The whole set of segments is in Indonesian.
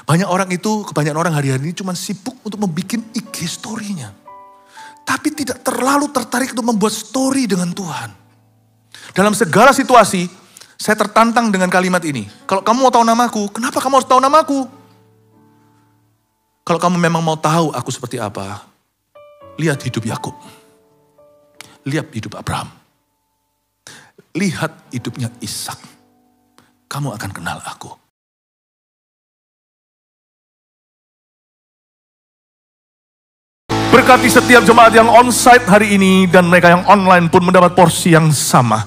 Kebanyakan orang hari-hari ini cuma sibuk untuk membuat IG story-nya. Tapi tidak terlalu tertarik untuk membuat story dengan Tuhan. Dalam segala situasi, saya tertantang dengan kalimat ini. Kalau kamu mau tahu namaku, kenapa kamu harus tahu namaku? Kalau kamu memang mau tahu aku seperti apa, lihat hidup Yakub. Lihat hidup Abraham. Lihat hidupnya Ishak. Kamu akan kenal aku. Berkati setiap jemaat yang on-site hari ini dan mereka yang online pun mendapat porsi yang sama.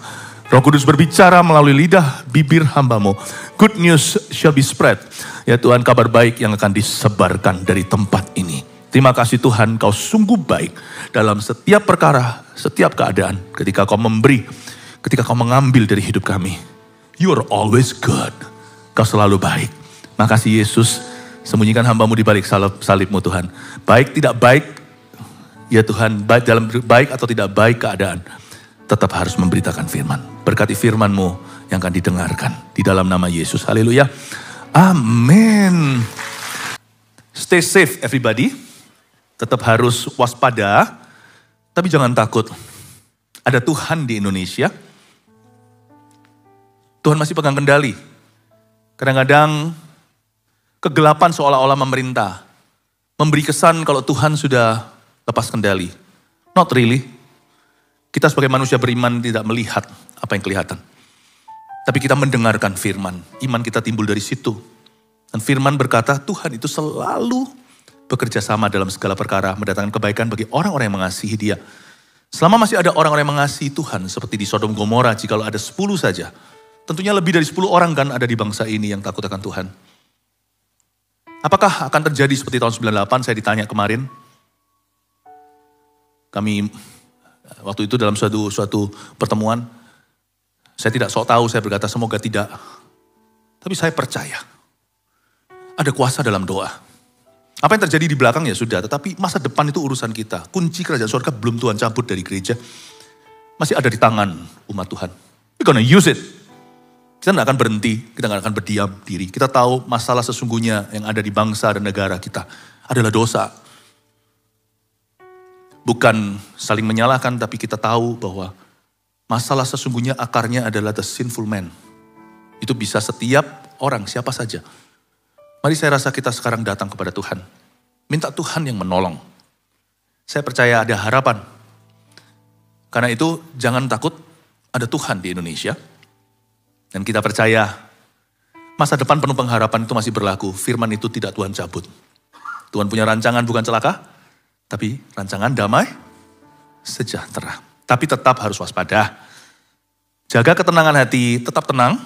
Roh Kudus berbicara melalui lidah bibir hambamu. Good news shall be spread. Ya Tuhan, kabar baik yang akan disebarkan dari tempat ini. Terima kasih Tuhan, kau sungguh baik dalam setiap perkara, setiap keadaan. Ketika kau memberi, ketika kau mengambil dari hidup kami. You are always good. Kau selalu baik. Makasih Yesus, sembunyikan hambamu di balik salibmu Tuhan. Baik tidak baik, ya Tuhan, baik dalam baik atau tidak baik keadaan, tetap harus memberitakan firman. Berkati firman-Mu yang akan didengarkan di dalam nama Yesus. Haleluya. Amin. Stay safe everybody. Tetap harus waspada. Tapi jangan takut. Ada Tuhan di Indonesia. Tuhan masih pegang kendali. Kadang-kadang kegelapan seolah-olah memerintah. Memberi kesan kalau Tuhan sudah lepas kendali. Not really. Kita sebagai manusia beriman tidak melihat apa yang kelihatan. Tapi kita mendengarkan firman. Iman kita timbul dari situ. Dan firman berkata Tuhan itu selalu bekerja sama dalam segala perkara. Mendatangkan kebaikan bagi orang-orang yang mengasihi dia. Selama masih ada orang-orang yang mengasihi Tuhan. Seperti di Sodom Gomora, jikalau ada 10 saja. Tentunya lebih dari 10 orang kan ada di bangsa ini yang takut akan Tuhan. Apakah akan terjadi seperti tahun 98? Saya ditanya kemarin. Kami waktu itu dalam suatu pertemuan, saya tidak sok tahu, saya berkata semoga tidak. Tapi saya percaya, ada kuasa dalam doa. Apa yang terjadi di belakang ya sudah, tetapi masa depan itu urusan kita. Kunci kerajaan surga belum Tuhan cabut dari gereja. Masih ada di tangan umat Tuhan. We're gonna use it. Kita gak akan berhenti, kita gak akan berdiam diri. Kita tahu masalah sesungguhnya yang ada di bangsa dan negara kita adalah dosa. Bukan saling menyalahkan, tapi kita tahu bahwa masalah sesungguhnya akarnya adalah the sinful man. Itu bisa setiap orang, siapa saja. Mari saya rasa kita sekarang datang kepada Tuhan. Minta Tuhan yang menolong. Saya percaya ada harapan. Karena itu jangan takut, ada Tuhan di Indonesia. Dan kita percaya masa depan penuh pengharapan itu masih berlaku. Firman itu tidak Tuhan cabut. Tuhan punya rancangan bukan celaka. Tapi rancangan damai, sejahtera. Tapi tetap harus waspada. Jaga ketenangan hati, tetap tenang.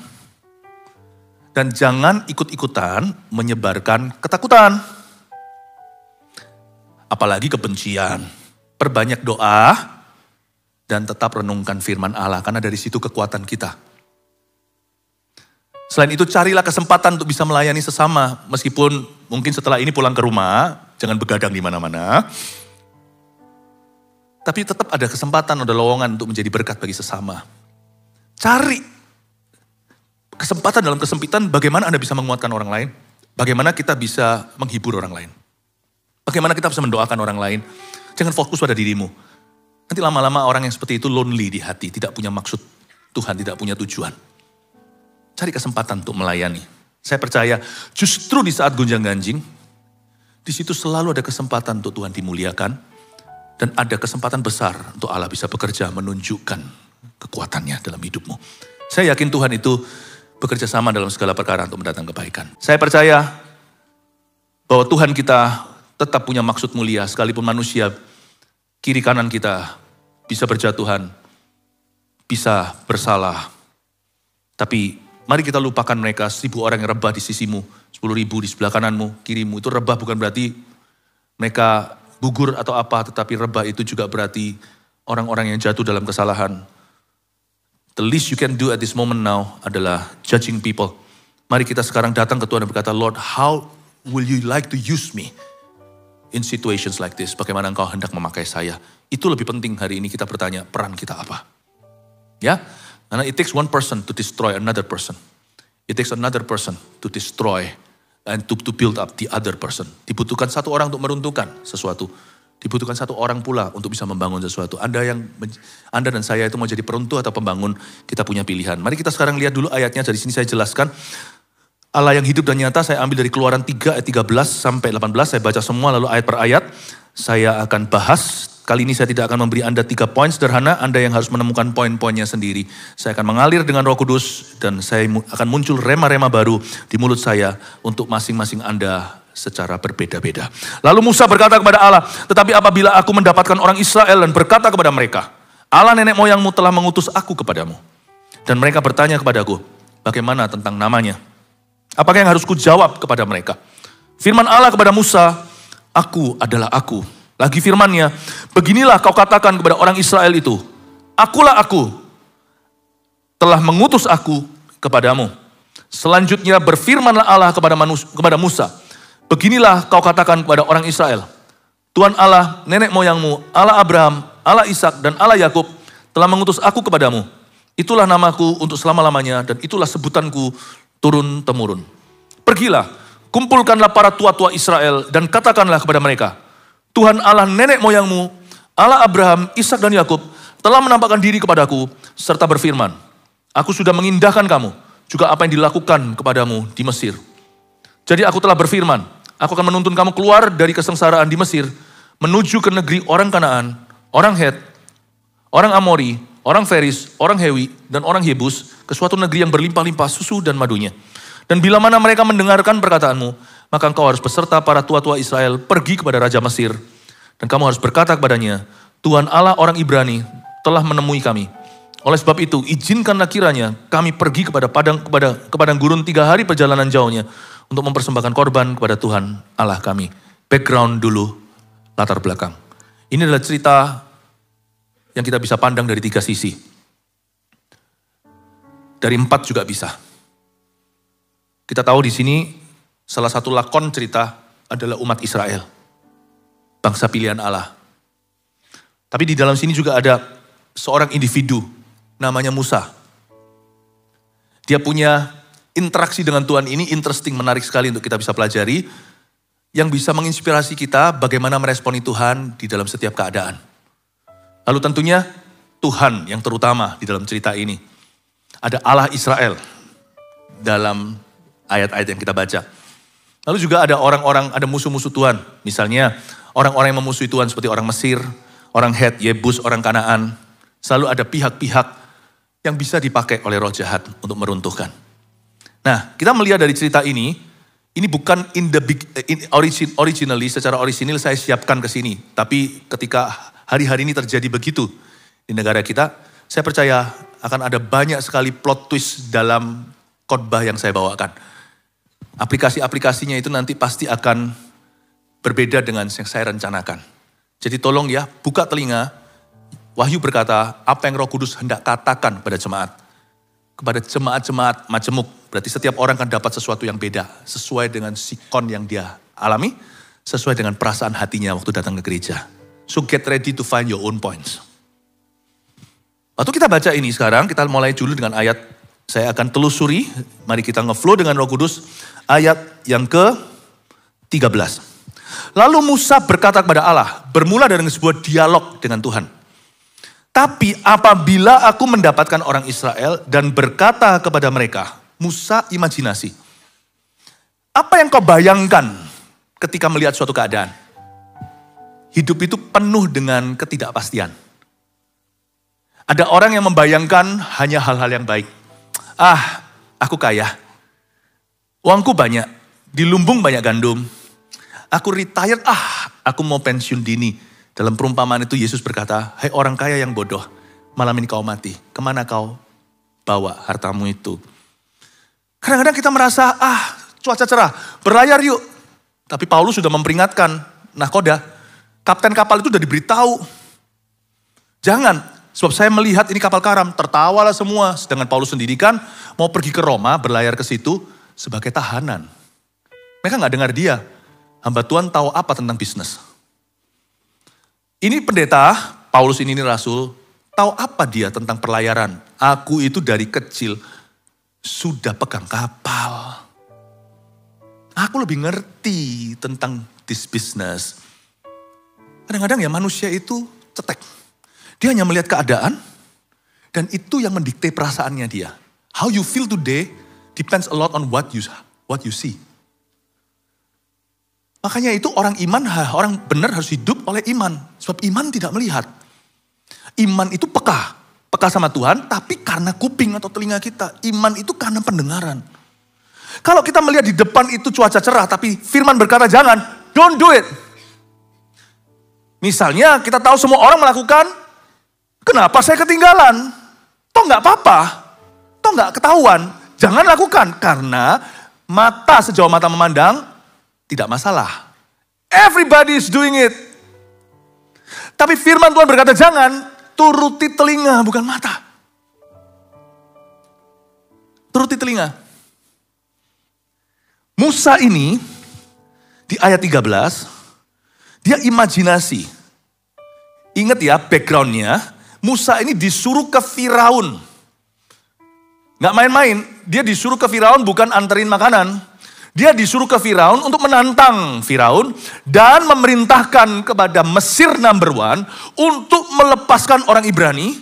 Dan jangan ikut-ikutan menyebarkan ketakutan. Apalagi kebencian. Perbanyak doa dan tetap renungkan firman Allah. Karena dari situ kekuatan kita. Selain itu carilah kesempatan untuk bisa melayani sesama. Meskipun mungkin setelah ini pulang ke rumah, jangan begadang di mana-mana. Tapi tetap ada kesempatan, ada lowongan untuk menjadi berkat bagi sesama. Cari kesempatan dalam kesempitan bagaimana Anda bisa menguatkan orang lain. Bagaimana kita bisa menghibur orang lain. Bagaimana kita bisa mendoakan orang lain. Jangan fokus pada dirimu. Nanti lama-lama orang yang seperti itu lonely di hati. Tidak punya maksud Tuhan, tidak punya tujuan. Cari kesempatan untuk melayani. Saya percaya justru di saat gonjang-ganjing, di situ selalu ada kesempatan untuk Tuhan dimuliakan. Dan ada kesempatan besar untuk Allah bisa bekerja menunjukkan kekuatannya dalam hidupmu. Saya yakin Tuhan itu bekerja sama dalam segala perkara untuk mendatangkan kebaikan. Saya percaya bahwa Tuhan kita tetap punya maksud mulia. Sekalipun manusia, kiri kanan kita bisa berjatuhan, bisa bersalah. Tapi mari kita lupakan mereka, 1000 orang yang rebah di sisimu, 10.000 di sebelah kananmu, kirimu. Itu rebah bukan berarti mereka gugur atau apa, tetapi rebah itu juga berarti orang-orang yang jatuh dalam kesalahan. The least you can do at this moment now adalah judging people. Mari kita sekarang datang ke Tuhan dan berkata, Lord, how will you like to use me in situations like this? Bagaimana engkau hendak memakai saya? Itu lebih penting hari ini kita bertanya, peran kita apa? Ya, karena it takes one person to destroy another person. It takes another person to destroy and to build up the other person. Dibutuhkan satu orang untuk meruntuhkan sesuatu. Dibutuhkan satu orang pula untuk bisa membangun sesuatu. Anda dan saya itu mau jadi peruntuh atau pembangun, kita punya pilihan. Mari kita sekarang lihat dulu ayatnya, dari sini saya jelaskan. Allah yang hidup dan nyata, saya ambil dari Keluaran 3 ayat 13 sampai 18. Saya baca semua lalu ayat per ayat. Saya akan bahas. Kali ini saya tidak akan memberi Anda 3 poin sederhana. Anda yang harus menemukan poin-poinnya sendiri. Saya akan mengalir dengan Roh Kudus. Dan saya akan muncul rema-rema baru di mulut saya untuk masing-masing Anda secara berbeda-beda. Lalu Musa berkata kepada Allah, tetapi apabila aku mendapatkan orang Israel dan berkata kepada mereka, Allah nenek moyangmu telah mengutus aku kepadamu. Dan mereka bertanya kepadaku, bagaimana tentang namanya? Apakah yang harus kujawab kepada mereka? Firman Allah kepada Musa, aku adalah aku. Lagi firmannya, beginilah kau katakan kepada orang Israel itu, akulah aku, telah mengutus aku kepadamu. Selanjutnya berfirmanlah Allah kepada Musa, beginilah kau katakan kepada orang Israel, Tuhan Allah nenek moyangmu, Allah Abraham, Allah Ishak dan Allah Yakub telah mengutus aku kepadamu. Itulah namaku untuk selama-lamanya dan itulah sebutanku turun-temurun. Pergilah, kumpulkanlah para tua-tua Israel dan katakanlah kepada mereka, Tuhan Allah nenek moyangmu, Allah Abraham, Ishak dan Yakub telah menampakkan diri kepadaku serta berfirman, aku sudah mengindahkan kamu, juga apa yang dilakukan kepadamu di Mesir. Jadi aku telah berfirman, aku akan menuntun kamu keluar dari kesengsaraan di Mesir, menuju ke negeri orang Kanaan, orang Het, orang Amori, orang Feris, orang Hewi, dan orang Yebus, ke suatu negeri yang berlimpah-limpah susu dan madunya. Dan bila mana mereka mendengarkan perkataanmu, maka engkau harus beserta para tua-tua Israel pergi kepada Raja Mesir. Dan kamu harus berkata kepadanya, Tuhan Allah orang Ibrani telah menemui kami. Oleh sebab itu, izinkanlah kiranya kami pergi kepada padang gurun 3 hari perjalanan jauhnya untuk mempersembahkan korban kepada Tuhan Allah kami. Background dulu, latar belakang. Ini adalah cerita yang kita bisa pandang dari 3 sisi. Dari 4 juga bisa. Kita tahu di sini salah satu lakon cerita adalah umat Israel. Bangsa pilihan Allah. Tapi di dalam sini juga ada seorang individu namanya Musa. Dia punya interaksi dengan Tuhan ini interesting, menarik sekali untuk kita bisa pelajari. Yang bisa menginspirasi kita bagaimana meresponi Tuhan di dalam setiap keadaan. Lalu tentunya Tuhan yang terutama di dalam cerita ini. Ada Allah Israel dalam ayat-ayat yang kita baca. Lalu juga ada orang-orang, ada musuh-musuh Tuhan. Misalnya orang-orang yang memusuhi Tuhan seperti orang Mesir, orang Het, Yebus, orang Kanaan. Selalu ada pihak-pihak yang bisa dipakai oleh roh jahat untuk meruntuhkan. Nah, kita melihat dari cerita ini bukan originally, secara orisinil saya siapkan ke sini. Tapi ketika hari-hari ini terjadi begitu di negara kita, saya percaya akan ada banyak sekali plot twist dalam khotbah yang saya bawakan. Aplikasi-aplikasinya itu nanti pasti akan berbeda dengan yang saya rencanakan. Jadi tolong ya, buka telinga. Wahyu berkata, apa yang Roh Kudus hendak katakan pada jemaat. Kepada jemaat-jemaat majemuk. Berarti setiap orang akan dapat sesuatu yang beda. Sesuai dengan sikon yang dia alami. Sesuai dengan perasaan hatinya waktu datang ke gereja. So get ready to find your own points. Waktu kita baca ini sekarang, kita mulai dulu dengan ayat. Saya akan telusuri, mari kita ngeflow dengan Roh Kudus. Ayat yang ke-13. Lalu Musa berkata kepada Allah, bermula dari sebuah dialog dengan Tuhan. Tapi apabila aku mendapatkan orang Israel dan berkata kepada mereka, Musa imajinasi. Apa yang kau bayangkan ketika melihat suatu keadaan? Hidup itu penuh dengan ketidakpastian. Ada orang yang membayangkan hanya hal-hal yang baik. Aku kaya. Uangku banyak. Di lumbung banyak gandum. Aku retired. Aku mau pensiun dini. Dalam perumpamaan itu Yesus berkata, hai orang kaya yang bodoh. Malam ini kau mati. Kemana kau bawa hartamu itu? Kadang-kadang kita merasa, cuaca cerah. Berlayar yuk. Tapi Paulus sudah memperingatkan. Nahkoda. Kapten kapal itu sudah diberitahu. Jangan. Sebab saya melihat ini kapal karam. Tertawalah semua. Sedangkan Paulus sendiri kan mau pergi ke Roma. Berlayar ke situ. Sebagai tahanan. Mereka gak dengar dia. Hamba Tuhan tahu apa tentang bisnis. Ini pendeta, Paulus ini rasul, tahu apa dia tentang perlayaran. Aku itu dari kecil sudah pegang kapal. Aku lebih ngerti tentang this business. Kadang-kadang ya manusia itu cetek. Dia hanya melihat keadaan dan itu yang mendikte perasaannya dia. How you feel today depends a lot on what you see. Makanya itu orang iman, orang benar harus hidup oleh iman. Sebab iman tidak melihat. Iman itu peka. Peka sama Tuhan, tapi karena kuping atau telinga kita. Iman itu karena pendengaran. Kalau kita melihat di depan itu cuaca cerah, tapi firman berkata jangan, don't do it. Misalnya kita tahu semua orang melakukan, kenapa saya ketinggalan? Toh nggak apa-apa, toh nggak ketahuan. Jangan lakukan, karena mata sejauh mata memandang, tidak masalah. Everybody is doing it. Tapi firman Tuhan berkata jangan, turuti telinga bukan mata. Turuti telinga. Musa ini di ayat 13, dia imajinasi. Ingat ya backgroundnya, Musa ini disuruh ke Firaun. Gak main-main, dia disuruh ke Firaun bukan anterin makanan. Dia disuruh ke Firaun untuk menantang Firaun dan memerintahkan kepada Mesir number 1 untuk melepaskan orang Ibrani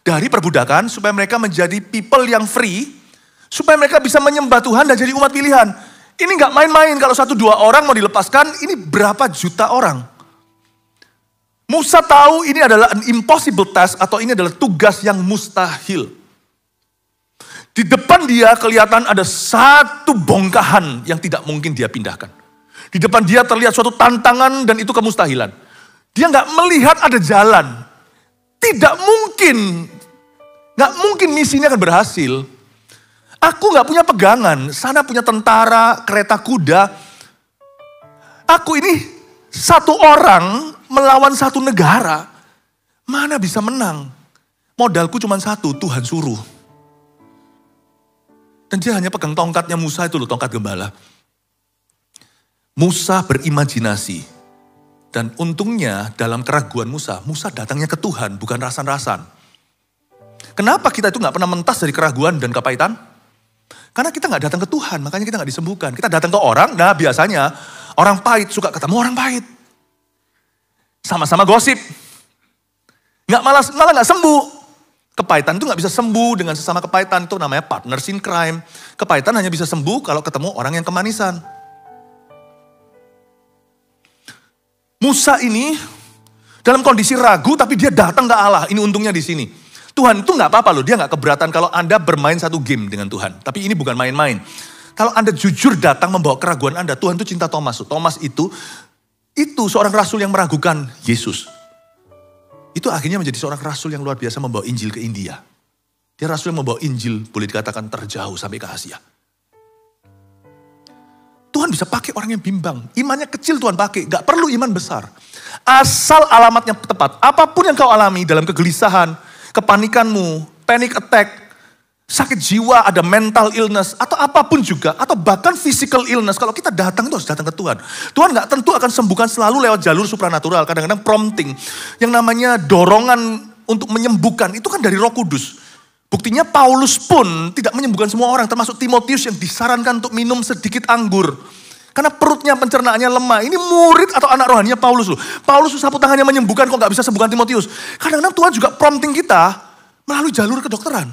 dari perbudakan supaya mereka menjadi people yang free, supaya mereka bisa menyembah Tuhan dan jadi umat pilihan. Ini gak main-main, kalau 1-2 orang mau dilepaskan, ini berapa juta orang. Musa tahu ini adalah an impossible task atau ini adalah tugas yang mustahil. Di depan dia kelihatan ada satu bongkahan yang tidak mungkin dia pindahkan. Di depan dia terlihat suatu tantangan dan itu kemustahilan. Dia gak melihat ada jalan. Tidak mungkin. Gak mungkin misinya akan berhasil. Aku gak punya pegangan. Sana punya tentara, kereta kuda. Aku ini satu orang melawan satu negara. Mana bisa menang? Modalku cuma satu, Tuhan suruh. Dan dia hanya pegang tongkatnya Musa itu loh, tongkat gembala. Musa berimajinasi. Dan untungnya dalam keraguan Musa datangnya ke Tuhan, bukan rasan-rasan. Kenapa kita itu gak pernah mentas dari keraguan dan kepahitan? Karena kita gak datang ke Tuhan, makanya kita gak disembuhkan. Kita datang ke orang, nah biasanya orang pahit suka ketemu orang pahit. Sama-sama gosip. Malah gak sembuh. Kepahitan itu gak bisa sembuh dengan sesama kepahitan. Itu namanya partners in crime. Kepahitan hanya bisa sembuh kalau ketemu orang yang kemanisan. Musa ini dalam kondisi ragu tapi dia datang ke Allah. Ini untungnya di sini. Tuhan itu gak apa-apa loh. Dia gak keberatan kalau Anda bermain satu game dengan Tuhan. Tapi ini bukan main-main. Kalau Anda jujur datang membawa keraguan Anda. Tuhan itu cinta Thomas. Thomas itu seorang rasul yang meragukan Yesus. Itu akhirnya menjadi seorang rasul yang luar biasa membawa Injil ke India. Dia rasul yang membawa Injil boleh dikatakan terjauh sampai ke Asia. Tuhan bisa pakai orang yang bimbang. Imannya kecil Tuhan pakai, gak perlu iman besar. Asal alamatnya tepat. Apapun yang kau alami dalam kegelisahan, kepanikanmu, panic attack, sakit jiwa, ada mental illness, atau apapun juga, atau bahkan physical illness. Kalau kita datang itu harus datang ke Tuhan. Tuhan gak tentu akan sembuhkan selalu lewat jalur supranatural. Kadang-kadang prompting, yang namanya dorongan untuk menyembuhkan, itu kan dari Roh Kudus. Buktinya Paulus pun tidak menyembuhkan semua orang, termasuk Timotius yang disarankan untuk minum sedikit anggur. Karena perutnya, pencernaannya lemah. Ini murid atau anak rohaninya Paulus loh. Paulus sapu tangannya menyembuhkan, kok gak bisa sembuhkan Timotius. Kadang-kadang Tuhan juga prompting kita melalui jalur kedokteran.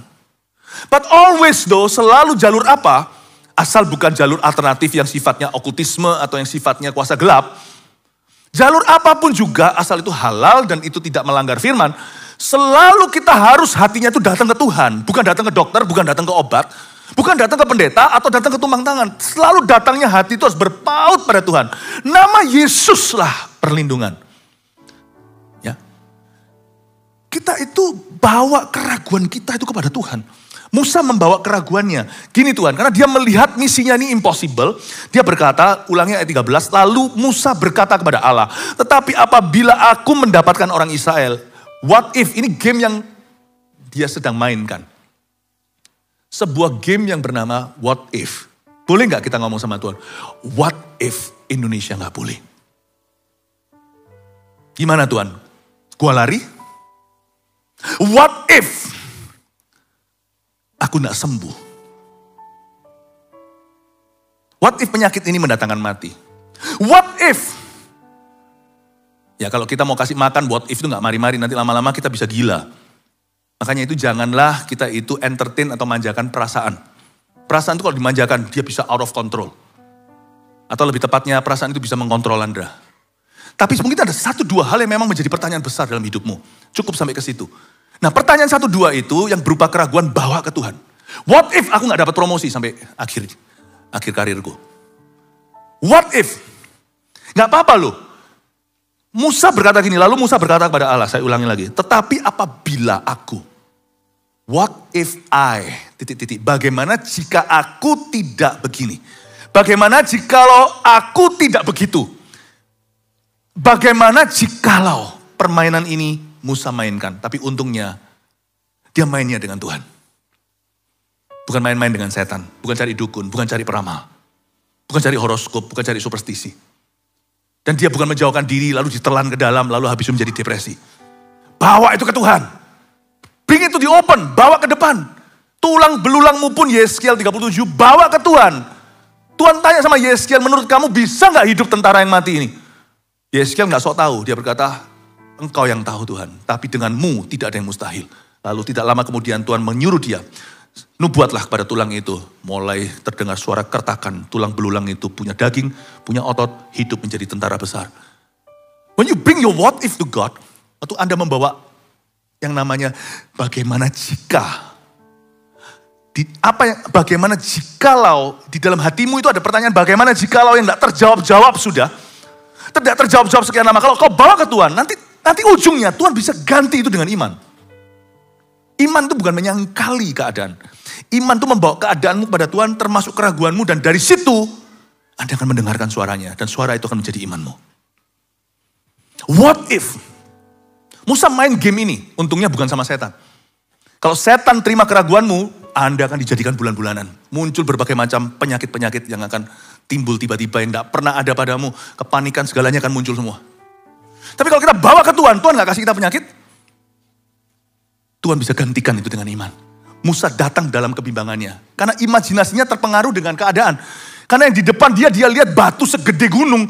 But always though, selalu jalur apa? Asal bukan jalur alternatif yang sifatnya okultisme atau yang sifatnya kuasa gelap. Jalur apapun juga, asal itu halal dan itu tidak melanggar firman. Selalu kita harus hatinya itu datang ke Tuhan. Bukan datang ke dokter, bukan datang ke obat. Bukan datang ke pendeta atau datang ke tumpang tangan. Selalu datangnya hati itu harus berpaut pada Tuhan. Nama Yesuslah perlindungan. Ya. Kita itu bawa keraguan kita itu kepada Tuhan. Musa membawa keraguannya. Gini Tuhan, karena dia melihat misinya ini impossible. Dia berkata, ulangnya ayat 13, lalu Musa berkata kepada Allah, tetapi apabila aku mendapatkan orang Israel, what if, ini game yang dia sedang mainkan. Sebuah game yang bernama what if. Boleh gak kita ngomong sama Tuhan? What if Indonesia gak boleh? Gimana Tuhan? Gua lari? What if aku gak sembuh? What if penyakit ini mendatangkan mati? What if? Ya kalau kita mau kasih makan what if itu gak mari-mari, nanti lama-lama kita bisa gila. Makanya itu janganlah kita itu entertain atau manjakan perasaan. Perasaan itu kalau dimanjakan dia bisa out of control. Atau lebih tepatnya perasaan itu bisa mengontrol Anda. Tapi mungkin ada 1-2 hal yang memang menjadi pertanyaan besar dalam hidupmu. Cukup sampai ke situ. Nah pertanyaan 1-2 itu yang berupa keraguan bawa ke Tuhan. What if aku gak dapat promosi sampai akhir karirku? What if? Gak apa-apa loh. Musa berkata gini, lalu Musa berkata kepada Allah, saya ulangi lagi. Tetapi apabila aku, what if I, bagaimana jika aku tidak begini? Bagaimana jikalau aku tidak begitu? Bagaimana jikalau permainan ini Musa mainkan? Tapi untungnya, dia mainnya dengan Tuhan. Bukan main-main dengan setan, bukan cari dukun, bukan cari peramal. Bukan cari horoskop, bukan cari superstisi. Dan dia bukan menjauhkan diri, lalu ditelan ke dalam, lalu habis itu menjadi depresi. Bawa itu ke Tuhan. Bring it to the open, bawa ke depan. Tulang belulangmu pun Yeskiel 37, bawa ke Tuhan. Tuhan tanya sama Yeskiel, menurut kamu bisa gak hidup tentara yang mati ini? Yeskiel gak sok tahu, dia berkata, engkau yang tahu Tuhan, tapi denganmu tidak ada yang mustahil. Lalu tidak lama kemudian Tuhan menyuruh dia, nubuatlah kepada tulang itu. Mulai terdengar suara kertakan. Tulang belulang itu punya daging, punya otot, hidup menjadi tentara besar. When you bring your what if to God, waktu Anda membawa yang namanya bagaimana jika. Bagaimana jikalau di dalam hatimu itu ada pertanyaan bagaimana jikalau yang tidak terjawab-jawab sudah. Tidak terjawab-jawab sekian lama. Kalau kau bawa ke Tuhan, nanti ujungnya Tuhan bisa ganti itu dengan iman. Iman itu bukan menyangkali keadaan. Iman itu membawa keadaanmu kepada Tuhan termasuk keraguanmu dan dari situ Anda akan mendengarkan suaranya dan suara itu akan menjadi imanmu. What if? Musa main game ini, untungnya bukan sama setan. Kalau setan terima keraguanmu, Anda akan dijadikan bulan-bulanan. Muncul berbagai macam penyakit-penyakit yang akan timbul tiba-tiba yang tidak pernah ada padamu. Kepanikan segalanya akan muncul semua. Tapi kalau kita bawa ke Tuhan, Tuhan gak kasih kita penyakit. Tuhan bisa gantikan itu dengan iman. Musa datang dalam kebimbangannya. Karena imajinasinya terpengaruh dengan keadaan. Karena yang di depan dia lihat batu segede gunung.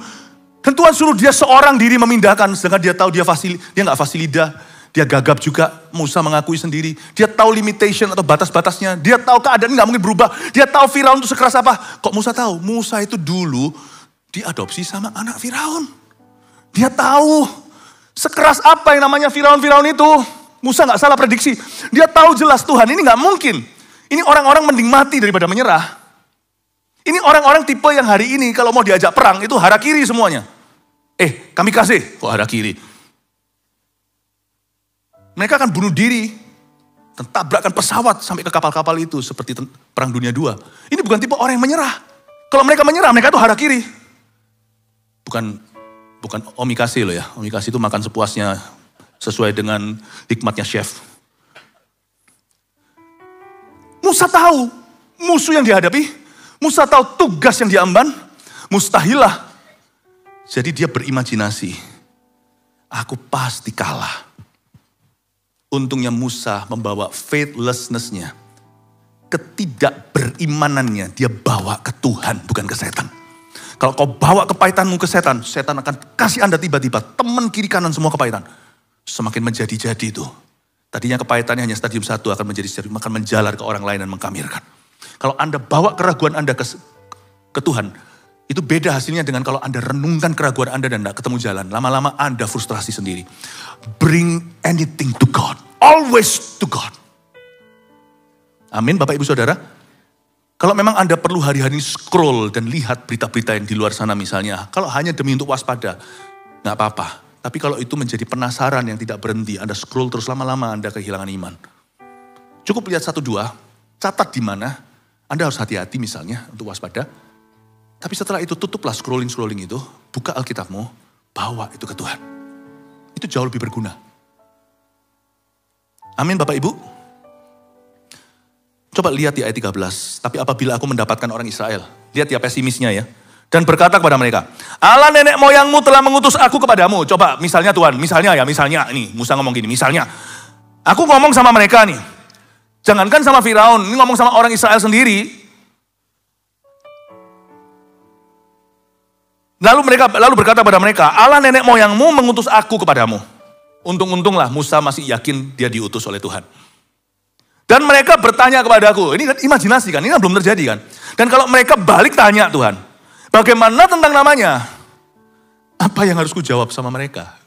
Dan Tuhan suruh dia seorang diri memindahkan. Sedangkan dia tahu dia gak fasilida. Dia gagap juga. Musa mengakui sendiri. Dia tahu limitation atau batas-batasnya. Dia tahu keadaan gak mungkin berubah. Dia tahu Firaun itu sekeras apa. Kok Musa tahu? Musa itu dulu diadopsi sama anak Firaun. Dia tahu sekeras apa yang namanya Firaun itu. Musa gak salah prediksi. Dia tahu jelas Tuhan ini gak mungkin. Ini orang-orang mending mati daripada menyerah. Ini orang-orang tipe yang hari ini kalau mau diajak perang itu harakiri semuanya. Kami kasih. Kok harakiri? Mereka akan bunuh diri. Dan tabrakan pesawat sampai ke kapal-kapal itu. Seperti perang dunia 2. Ini bukan tipe orang yang menyerah. Kalau mereka menyerah mereka itu harakiri. Bukan omikase loh ya. Omikase itu makan sepuasnya. Sesuai dengan hikmatnya chef. Musa tahu musuh yang dihadapi. Musa tahu tugas yang diemban. Mustahilah. Jadi dia berimajinasi. Aku pasti kalah. Untungnya Musa membawa faithlessness-nya. Ketidakberimanannya dia bawa ke Tuhan bukan ke setan. Kalau kau bawa kepahitanmu ke setan, setan akan kasih Anda tiba-tiba teman kiri kanan semua kepahitan. Semakin menjadi-jadi itu. Tadinya kepahitannya hanya stadium 1 akan menjadi stadium, akan menjalar ke orang lain dan mengkamirkan. Kalau Anda bawa keraguan Anda ke Tuhan, itu beda hasilnya dengan kalau Anda renungkan keraguan Anda dan tidak ketemu jalan. Lama-lama Anda frustrasi sendiri. Bring anything to God. Always to God. Amin Bapak Ibu Saudara. Kalau memang Anda perlu hari-hari scroll dan lihat berita-berita yang di luar sana misalnya. Kalau hanya demi untuk waspada, gak apa-apa. Tapi kalau itu menjadi penasaran yang tidak berhenti, Anda scroll terus lama-lama Anda kehilangan iman. Cukup lihat 1-2, catat di mana, Anda harus hati-hati misalnya untuk waspada. Tapi setelah itu tutuplah scrolling itu, buka Alkitabmu, bawa itu ke Tuhan. Itu jauh lebih berguna. Amin Bapak Ibu. Coba lihat di ayat 13, tapi apabila aku mendapatkan orang Israel, lihat ya pesimisnya ya. Dan berkata kepada mereka, Allah nenek moyangmu telah mengutus aku kepadamu. Coba misalnya Tuhan, misalnya ini Musa ngomong gini, misalnya. Aku ngomong sama mereka nih. Jangankan sama Firaun, ini ngomong sama orang Israel sendiri. Lalu berkata pada mereka, Allah nenek moyangmu mengutus aku kepadamu. Untung-untunglah Musa masih yakin dia diutus oleh Tuhan. Dan mereka bertanya kepadaku, ini kan imajinasi kan, ini kan belum terjadi kan. Dan kalau mereka balik tanya Tuhan, bagaimana tentang namanya? Apa yang harus kujawab sama mereka?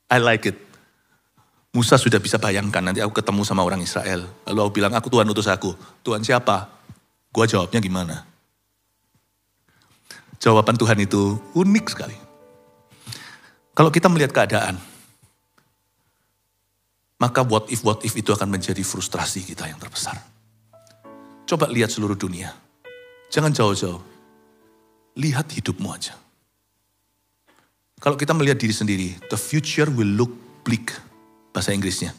I like it. Musa sudah bisa bayangkan, nanti aku ketemu sama orang Israel. Lalu aku bilang, aku Tuhan utus aku. Tuhan siapa? Gua jawabnya gimana? Jawaban Tuhan itu unik sekali. Kalau kita melihat keadaan, maka what if itu akan menjadi frustrasi kita yang terbesar. Coba lihat seluruh dunia. Jangan jauh-jauh. Lihat hidupmu aja. Kalau kita melihat diri sendiri, the future will look bleak. Bahasa Inggrisnya.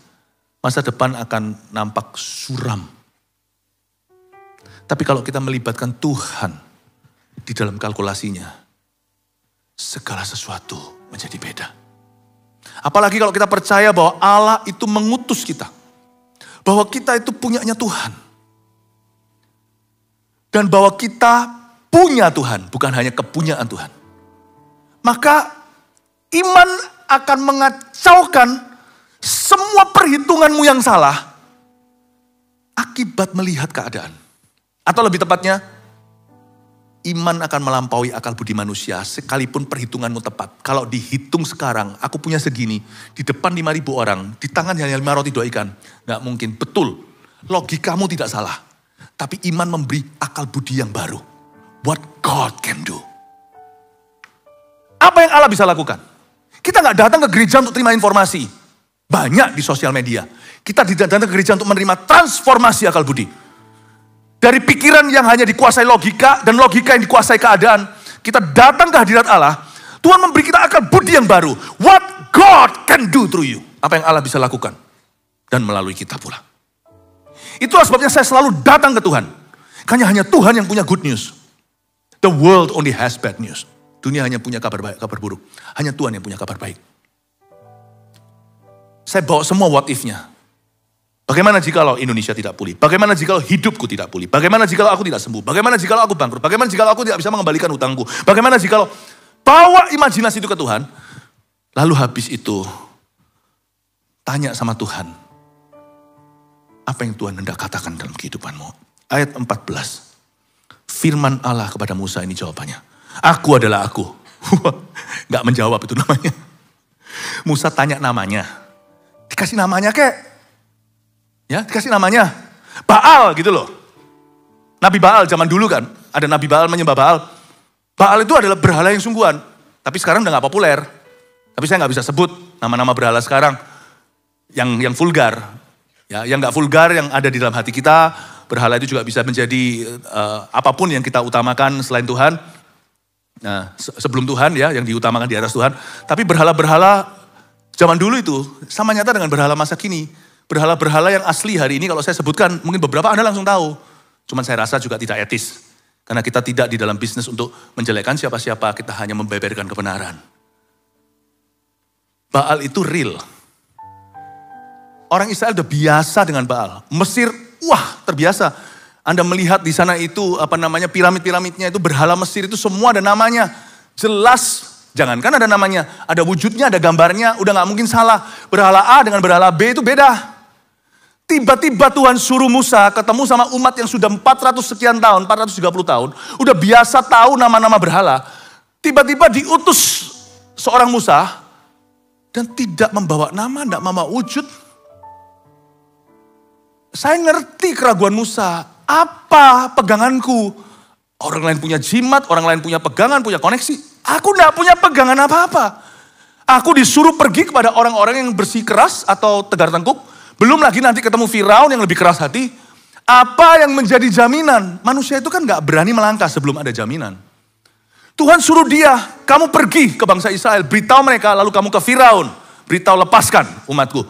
Masa depan akan nampak suram. Tapi kalau kita melibatkan Tuhan di dalam kalkulasinya, segala sesuatu menjadi beda. Apalagi kalau kita percaya bahwa Allah itu mengutus kita. Bahwa kita itu punyanya Tuhan. Dan bahwa kita punya Tuhan, bukan hanya kepunyaan Tuhan. Maka iman akan mengacaukan semua perhitunganmu yang salah akibat melihat keadaan. Atau lebih tepatnya, iman akan melampaui akal budi manusia sekalipun perhitunganmu tepat. Kalau dihitung sekarang, aku punya segini, di depan 5.000 orang, di tangan hanya 5 roti 2 ikan. Nggak mungkin, betul. Logikamu tidak salah. Tapi iman memberi akal budi yang baru. What God can do. Apa yang Allah bisa lakukan? Kita nggak datang ke gereja untuk terima informasi. Banyak di sosial media. Kita tidak datang ke gereja untuk menerima transformasi akal budi. Dari pikiran yang hanya dikuasai logika dan logika yang dikuasai keadaan. Kita datang ke hadirat Allah. Tuhan memberi kita akal budi yang baru. What God can do through you. Apa yang Allah bisa lakukan. Dan melalui kita pula. Itulah sebabnya saya selalu datang ke Tuhan. Karena hanya Tuhan yang punya good news. The world only has bad news. Dunia hanya punya kabar baik, kabar buruk. Hanya Tuhan yang punya kabar baik. Saya bawa semua what if-nya. Bagaimana jikalau Indonesia tidak pulih? Bagaimana jikalau hidupku tidak pulih? Bagaimana jikalau aku tidak sembuh? Bagaimana jikalau aku bangkrut? Bagaimana jikalau aku tidak bisa mengembalikan hutangku? Bagaimana jikalau bawa imajinasi itu ke Tuhan? Lalu habis itu tanya sama Tuhan. Apa yang Tuhan hendak katakan dalam kehidupanmu? Ayat 14. Firman Allah kepada Musa ini jawabannya. Aku adalah aku. Gak menjawab itu namanya. Musa tanya namanya. Dikasih namanya kek. Ya, dikasih namanya. Baal gitu loh. Nabi Baal zaman dulu kan. Ada Nabi Baal menyembah Baal. Baal itu adalah berhala yang sungguhan. Tapi sekarang udah gak populer. Tapi saya gak bisa sebut nama-nama berhala sekarang. Yang vulgar. Ya, yang gak vulgar yang ada di dalam hati kita. Berhala itu juga bisa menjadi apapun yang kita utamakan selain Tuhan. Nah, sebelum Tuhan ya, yang diutamakan di atas Tuhan. Tapi berhala-berhala zaman dulu itu sama nyata dengan berhala masa kini. Berhala-berhala yang asli hari ini kalau saya sebutkan, mungkin beberapa Anda langsung tahu. Cuman saya rasa juga tidak etis. Karena kita tidak di dalam bisnis untuk menjelekkan siapa-siapa, kita hanya membeberkan kebenaran. Baal itu real. Orang Israel udah biasa dengan Baal. Mesir, wah terbiasa. Anda melihat di sana itu, piramid-piramidnya itu berhala Mesir itu semua ada namanya. Jelas. Jangankan ada namanya, ada wujudnya, ada gambarnya, udah gak mungkin salah. Berhala A dengan berhala B itu beda. Tiba-tiba Tuhan suruh Musa ketemu sama umat yang sudah 400 sekian tahun, 430 tahun. Udah biasa tahu nama-nama berhala. Tiba-tiba diutus seorang Musa dan tidak membawa nama, tidak membawa wujud. Saya ngerti keraguan Musa. Apa peganganku? Orang lain punya jimat, orang lain punya pegangan, punya koneksi. Aku tidak punya pegangan apa-apa. Aku disuruh pergi kepada orang-orang yang bersikeras atau tegar tengkuk. Belum lagi nanti ketemu Firaun yang lebih keras hati. Apa yang menjadi jaminan? Manusia itu kan gak berani melangkah sebelum ada jaminan. Tuhan suruh dia, kamu pergi ke bangsa Israel. Beritahu mereka, lalu kamu ke Firaun. Beritahu lepaskan umatku.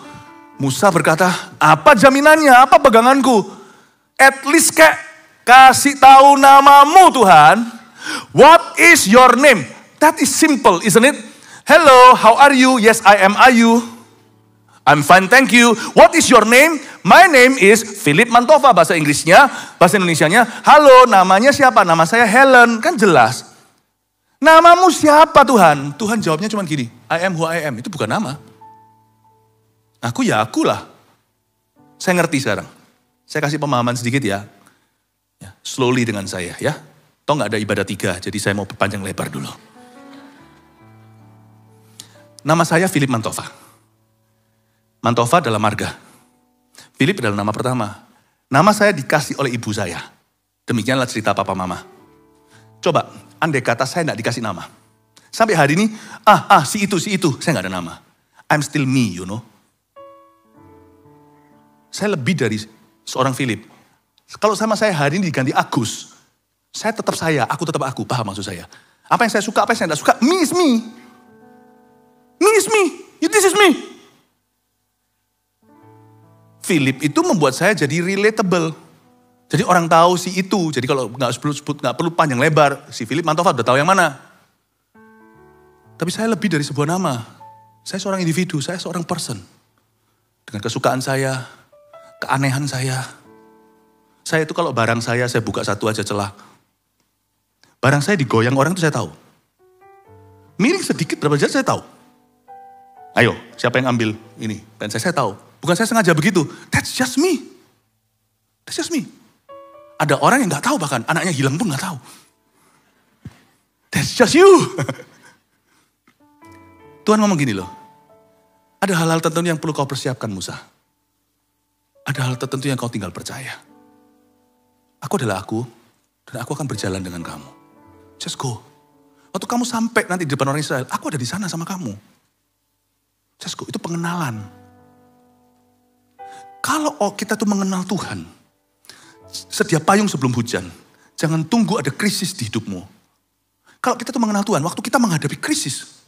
Musa berkata, apa jaminannya? Apa peganganku? At least kayak kasih tahu namamu Tuhan. What is your name? That is simple, isn't it? Hello, how are you? Yes, I am Ayu. I'm fine, thank you. What is your name? My name is Philip Mantova, bahasa Inggrisnya, bahasa Indonesianya. Halo, namanya siapa? Nama saya Helen, kan jelas. Namamu siapa Tuhan? Tuhan jawabnya cuma gini, I am who I am. Itu bukan nama. Aku ya akulah. Saya ngerti sekarang. Saya kasih pemahaman sedikit ya. Slowly dengan saya ya. Toh gak ada ibadah 3, jadi saya mau panjang lebar dulu. Nama saya Philip Mantova. Mantova adalah marga. Philip adalah nama pertama. Nama saya dikasih oleh ibu saya. Demikianlah cerita papa mama. Coba, andai kata saya gak dikasih nama. Sampai hari ini, si itu, saya gak ada nama. I'm still me, you know. Saya lebih dari seorang Philip. Kalau sama saya hari ini diganti Agus, saya tetap saya, aku tetap aku, paham maksud saya. Apa yang saya suka, apa yang saya tidak suka, me is me. Me is me, this is me. Philip itu membuat saya jadi relatable. Jadi orang tahu si itu, jadi kalau nggak perlu panjang lebar, si Philip Mantova udah tahu yang mana. Tapi saya lebih dari sebuah nama. Saya seorang individu, saya seorang person. Dengan kesukaan saya, keanehan saya. Saya itu kalau barang saya buka satu aja celah. Barang saya digoyang orang itu saya tahu. Miring sedikit berapa jam saya tahu. Ayo, siapa yang ambil ini? Dan saya tahu. Bukan saya sengaja begitu. That's just me. That's just me. Ada orang yang gak tahu bahkan. Anaknya hilang pun gak tahu. That's just you. Tuhan ngomong gini loh. Ada hal-hal tertentu yang perlu kau persiapkan Musa. Ada hal tertentu yang kau tinggal percaya. Aku adalah aku. Dan aku akan berjalan dengan kamu. Just go. Waktu kamu sampai nanti di depan orang Israel. Aku ada di sana sama kamu. Just go, itu pengenalan. Kalau kita tuh mengenal Tuhan, sedia payung sebelum hujan. Jangan tunggu ada krisis di hidupmu. Kalau kita tuh mengenal Tuhan, waktu kita menghadapi krisis,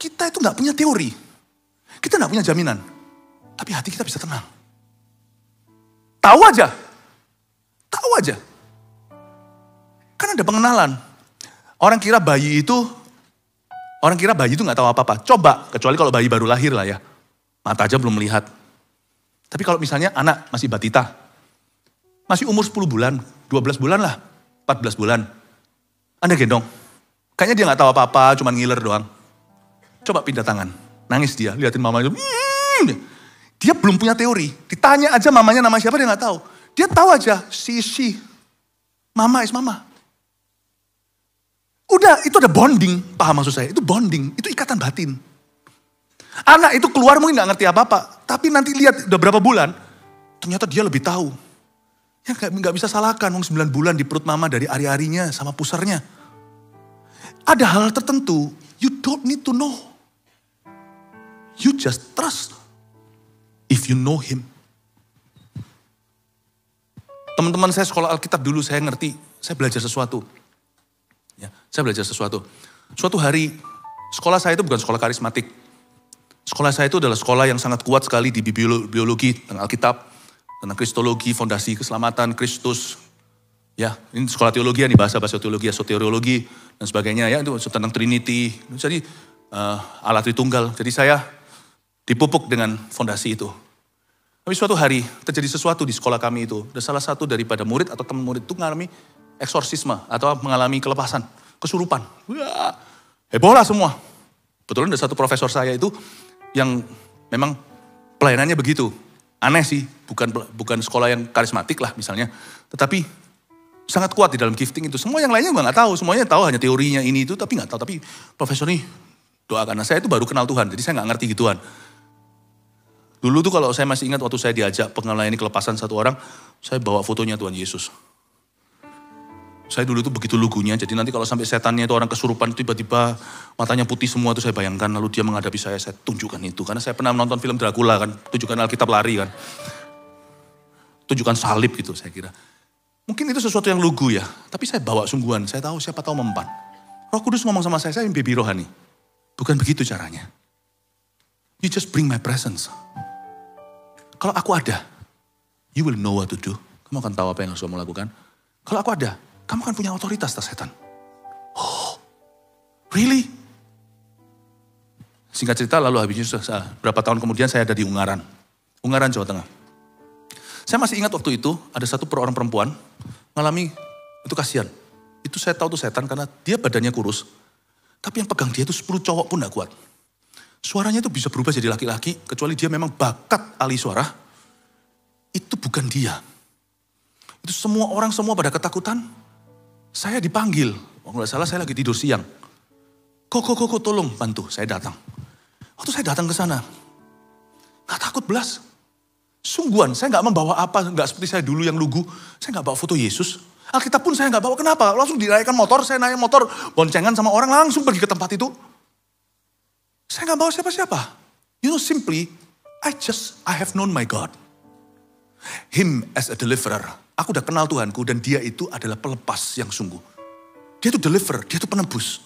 kita itu gak punya teori. Kita gak punya jaminan. Tapi hati kita bisa tenang. Tahu aja. Kan ada pengenalan. Orang kira bayi itu gak tahu apa-apa. Coba, kecuali kalau bayi baru lahir lah ya. Mata aja belum melihat. Tapi kalau misalnya anak masih batita, masih umur 10 bulan, 12 bulan lah, 14 bulan. Anda gendong. Kayaknya dia gak tahu apa-apa, cuma ngiler doang. Coba pindah tangan. Nangis dia, liatin mamanya. Dia belum punya teori. Ditanya aja mamanya nama siapa, dia gak tahu. Dia tahu aja, si. Mama is mama. Udah, itu ada bonding, paham maksud saya. Itu bonding, itu ikatan batin. Anak itu keluar mungkin gak ngerti apa-apa. Tapi nanti lihat udah berapa bulan, ternyata dia lebih tahu. Ya gak bisa salahkan, 9 bulan di perut mama dari ari-arinya sama pusarnya. Ada hal tertentu, you don't need to know. You just trust. If you know him. Teman-teman saya sekolah Alkitab dulu, saya ngerti, saya belajar sesuatu. Ya, saya belajar sesuatu. Suatu hari, sekolah saya itu bukan sekolah karismatik. Sekolah saya itu adalah sekolah yang sangat kuat sekali di biologi, tentang Alkitab, tentang kristologi, fondasi keselamatan, Kristus. Ya, ini sekolah teologi, ini bahasa-bahasa teologi, soteriologi, dan sebagainya. Ya, itu tentang Trinity. Jadi, Allah Tritunggal. Jadi saya dipupuk dengan fondasi itu. Tapi suatu hari terjadi sesuatu di sekolah kami itu. Dan salah satu daripada murid atau teman murid itu mengalami eksorsisme atau mengalami kelepasan, kesurupan. Wah, heboh lah semua. Betulan ada satu profesor saya itu yang memang pelayanannya begitu. Aneh sih, bukan sekolah yang karismatik lah misalnya. Tetapi sangat kuat di dalam gifting itu. Semua yang lainnya juga gak tahu, semuanya tahu hanya teorinya ini itu tapi gak tahu. Tapi profesor ini doakan. Nah saya itu baru kenal Tuhan, jadi saya gak ngerti gituan. Dulu tuh kalau saya masih ingat waktu saya diajak pengenalan ini kelepasan satu orang, saya bawa fotonya Tuhan Yesus. Saya dulu tuh begitu lugunya, jadi nanti kalau sampai setannya itu orang kesurupan tiba-tiba matanya putih semua tuh saya bayangkan, lalu dia menghadapi saya tunjukkan itu. Karena saya pernah menonton film Dracula kan, tunjukkan Alkitab lari kan. Tunjukkan salib gitu saya kira. Mungkin itu sesuatu yang lugu ya, tapi saya bawa sungguhan, saya tahu siapa tahu mempan. Roh Kudus ngomong sama saya yang baby rohani. Bukan begitu caranya. You just bring my presence. Kalau aku ada, you will know what to do. Kamu akan tahu apa yang harus kamu lakukan. Kalau aku ada, kamu akan punya otoritas atas setan. Oh, really? Singkat cerita lalu habis itu berapa tahun kemudian saya ada di Ungaran. Ungaran, Jawa Tengah. Saya masih ingat waktu itu ada satu orang perempuan mengalami, itu kasihan. Itu saya tahu itu setan karena dia badannya kurus. Tapi yang pegang dia itu 10 cowok pun gak kuat. Suaranya itu bisa berubah jadi laki-laki, kecuali dia memang bakat ahli suara. Itu bukan dia. Itu semua orang semua pada ketakutan. Saya dipanggil. Kalau gak salah saya lagi tidur siang. Kok tolong bantu, saya datang. Waktu saya datang ke sana, gak takut belas. Sungguhan, saya gak membawa apa, gak seperti saya dulu yang lugu. Saya gak bawa foto Yesus. Alkitab pun saya gak bawa, kenapa? Langsung dinaikkan motor, saya naik motor, boncengan sama orang, langsung pergi ke tempat itu. Saya gak bawa siapa-siapa. You know, simply, I have known my God. Him as a deliverer. Aku udah kenal Tuhanku dan dia itu adalah pelepas yang sungguh. Dia itu deliverer, dia itu penebus.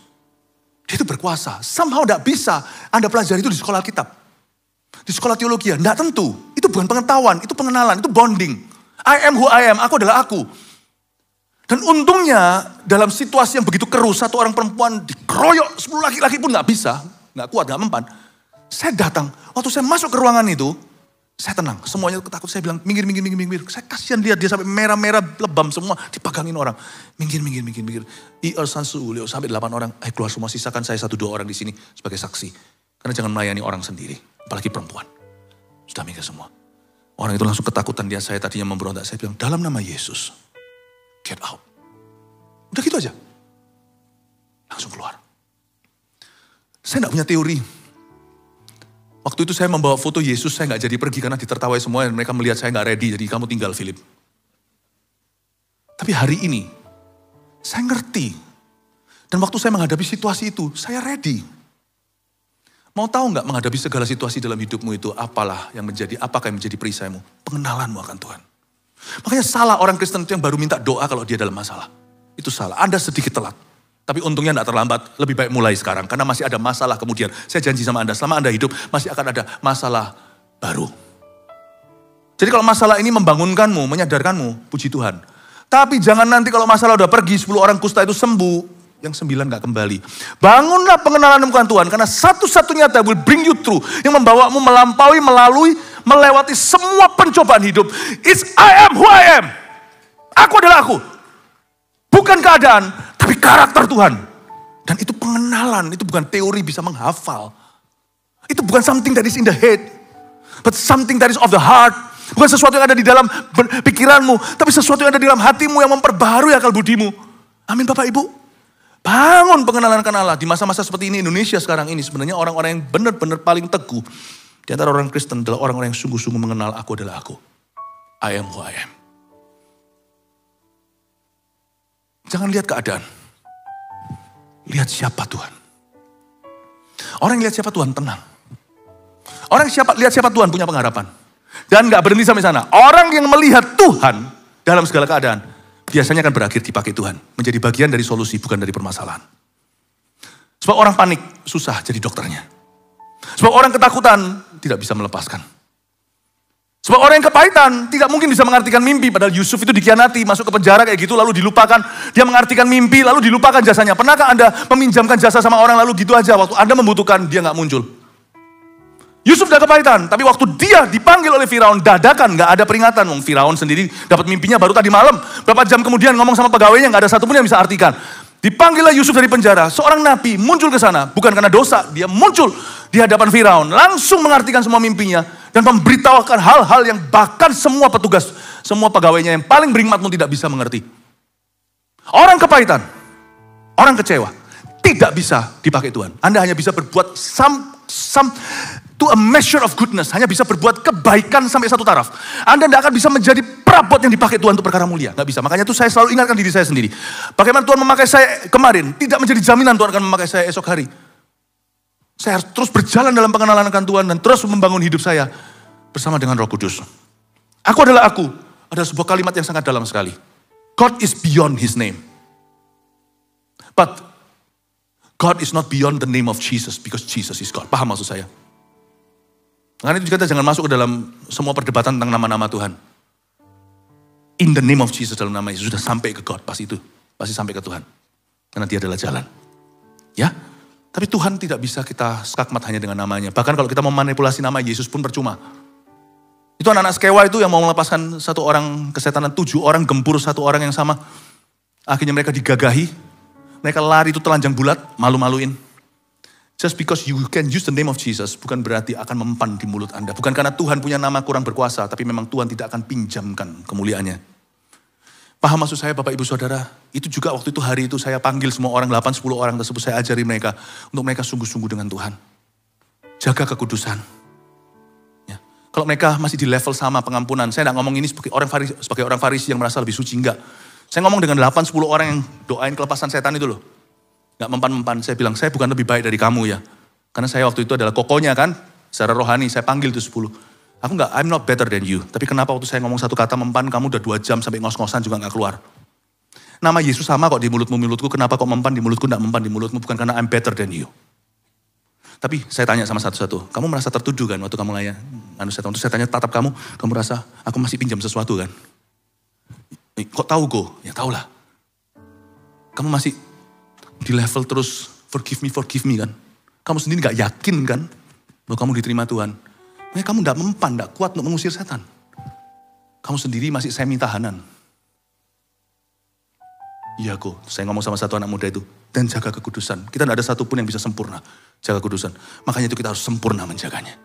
Dia itu berkuasa. Somehow gak bisa Anda pelajari itu di sekolah Alkitab. Di sekolah teologi, gak tentu. Itu bukan pengetahuan, itu pengenalan, itu bonding. I am who I am, aku adalah aku. Dan untungnya dalam situasi yang begitu keruh, satu orang perempuan dikeroyok, 10 laki-laki pun gak bisa, gak kuat, gak mempan. Saya datang, waktu saya masuk ke ruangan itu, saya tenang, semuanya takut, saya bilang minggir. Saya kasihan lihat dia sampai merah-merah, lebam semua, dipegangin orang. Minggir. Sampai 8 orang, keluar semua, sisakan saya 1-2 orang di sini sebagai saksi. Karena jangan melayani orang sendiri, apalagi perempuan. Sudah minggir semua. Orang itu langsung ketakutan, dia saya tadinya memberontak, saya bilang dalam nama Yesus. Get out. Udah gitu aja. Langsung keluar. Saya gak punya teori. Waktu itu saya membawa foto Yesus, saya gak jadi pergi karena ditertawai semua. Dan mereka melihat saya gak ready, jadi kamu tinggal Philip. Tapi hari ini, saya ngerti. Dan waktu saya menghadapi situasi itu, saya ready. Mau tahu gak menghadapi segala situasi dalam hidupmu itu, apakah yang menjadi perisaimu? Pengenalanmu akan Tuhan. Makanya salah orang Kristen itu yang baru minta doa kalau dia dalam masalah. Itu salah. Anda sedikit telat. Tapi untungnya tidak terlambat. Lebih baik mulai sekarang. Karena masih ada masalah kemudian. Saya janji sama Anda, selama Anda hidup masih akan ada masalah baru. Jadi kalau masalah ini membangunkanmu, menyadarkanmu, puji Tuhan. Tapi jangan nanti kalau masalah udah pergi, 10 orang kusta itu sembuh, yang 9 gak kembali. Bangunlah pengenalan bukan Tuhan. Karena satu-satunya that will bring you through. Yang membawamu melewati semua pencobaan hidup. It's I am who I am. Aku adalah aku. Bukan keadaan, tapi karakter Tuhan. Dan itu pengenalan, itu bukan teori bisa menghafal. Itu bukan something that is in the head. But something that is of the heart. Bukan sesuatu yang ada di dalam pikiranmu. Tapi sesuatu yang ada di dalam hatimu yang memperbaharui akal budimu. Amin Bapak Ibu. Bangun pengenalan-kenalan. Di masa-masa seperti ini Indonesia sekarang ini sebenarnya orang-orang yang benar-benar paling teguh. Di antara orang Kristen adalah orang-orang yang sungguh-sungguh mengenal aku adalah aku. I am who I am. Jangan lihat keadaan. Lihat siapa Tuhan. Orang yang lihat siapa Tuhan tenang. Orang yang lihat siapa Tuhan punya pengharapan. Dan gak berhenti sampai sana. Orang yang melihat Tuhan dalam segala keadaan. Biasanya akan berakhir dipakai Tuhan. Menjadi bagian dari solusi bukan dari permasalahan. Sebab orang panik susah jadi dokternya. Sebab orang ketakutan tidak bisa melepaskan. Sebab orang yang kepahitan tidak mungkin bisa mengartikan mimpi. Padahal Yusuf itu dikhianati, masuk ke penjara kayak gitu lalu dilupakan. Dia mengartikan mimpi lalu dilupakan jasanya. Pernahkah Anda meminjamkan jasa sama orang lalu gitu aja. Waktu Anda membutuhkan dia gak muncul. Yusuf udah kepahitan. Tapi waktu dia dipanggil oleh Firaun dadakan. Gak ada peringatan. Firaun sendiri dapat mimpinya baru tadi malam. Berapa jam kemudian ngomong sama pegawainya gak ada satupun yang bisa artikan. Dipanggillah Yusuf dari penjara. Seorang nabi muncul ke sana. Bukan karena dosa. Dia muncul di hadapan Firaun. Langsung mengartikan semua mimpinya. Dan memberitahukan hal-hal yang bahkan semua petugas. Semua pegawainya yang paling berhikmat pun tidak bisa mengerti. Orang kepahitan. Orang kecewa. Tidak bisa dipakai Tuhan. Anda hanya bisa berbuat to a measure of goodness. Hanya bisa berbuat kebaikan sampai satu taraf. Anda tidak akan bisa menjadi perabot yang dipakai Tuhan untuk perkara mulia. Nggak bisa. Makanya itu saya selalu ingatkan diri saya sendiri. Bagaimana Tuhan memakai saya kemarin. Tidak menjadi jaminan Tuhan akan memakai saya esok hari. Saya harus terus berjalan dalam pengenalan akan Tuhan. Dan terus membangun hidup saya bersama dengan Roh Kudus. Aku adalah aku. Ada sebuah kalimat yang sangat dalam sekali. God is beyond his name. But God is not beyond the name of Jesus. Because Jesus is God. Paham maksud saya? Makanya itu kita jangan masuk ke dalam semua perdebatan tentang nama-nama Tuhan. In the name of Jesus dalam nama Yesus sudah sampai ke God. Pasti sampai ke Tuhan. Karena dia adalah jalan. Ya. Tapi Tuhan tidak bisa kita skakmat hanya dengan namanya. Bahkan kalau kita memanipulasi nama Yesus pun percuma. Itu anak-anak Skewa itu yang mau melepaskan satu orang kesetanan, 7 orang gempur satu orang yang sama. Akhirnya mereka digagahi. Mereka lari itu telanjang bulat, malu-maluin. Just because you can use the name of Jesus bukan berarti akan mempan di mulut Anda. Bukan karena Tuhan punya nama kurang berkuasa, tapi memang Tuhan tidak akan pinjamkan kemuliaannya. Paham maksud saya Bapak Ibu Saudara? Itu juga waktu itu hari itu saya panggil semua orang, 8-10 orang tersebut, saya ajari mereka untuk mereka sungguh-sungguh dengan Tuhan. Jaga kekudusan. Ya. Kalau mereka masih di level sama pengampunan, saya tidak ngomong ini sebagai orang Farisi yang merasa lebih suci, enggak. Saya ngomong dengan 8-10 orang yang doain kelepasan setan itu loh. Gak mempan-mempan, saya bilang, saya bukan lebih baik dari kamu ya. Karena saya waktu itu adalah kokonya kan, secara rohani, saya panggil itu 10. Aku enggak, I'm not better than you. Tapi kenapa waktu saya ngomong satu kata mempan, kamu udah 2 jam sampai ngos-ngosan juga gak keluar. Nama Yesus sama kok di mulutmu, kenapa kok mempan di mulutku, gak mempan di mulutmu, bukan karena I'm better than you. Tapi saya tanya sama satu-satu, kamu merasa tertuduh kan waktu kamu layan? Terus saya tanya tatap kamu rasa aku masih pinjam sesuatu kan? Kok tahu go? Ya tahulah. Kamu masih di level terus forgive me kan. Kamu sendiri gak yakin kan bahwa kamu diterima Tuhan. Makanya kamu gak mempan, gak kuat untuk mengusir setan. Kamu sendiri masih semi tahanan. Iya kok, saya ngomong sama satu anak muda itu. Dan jaga kekudusan. Kita gak ada satupun yang bisa sempurna jaga kekudusan. Makanya itu kita harus sempurna menjaganya.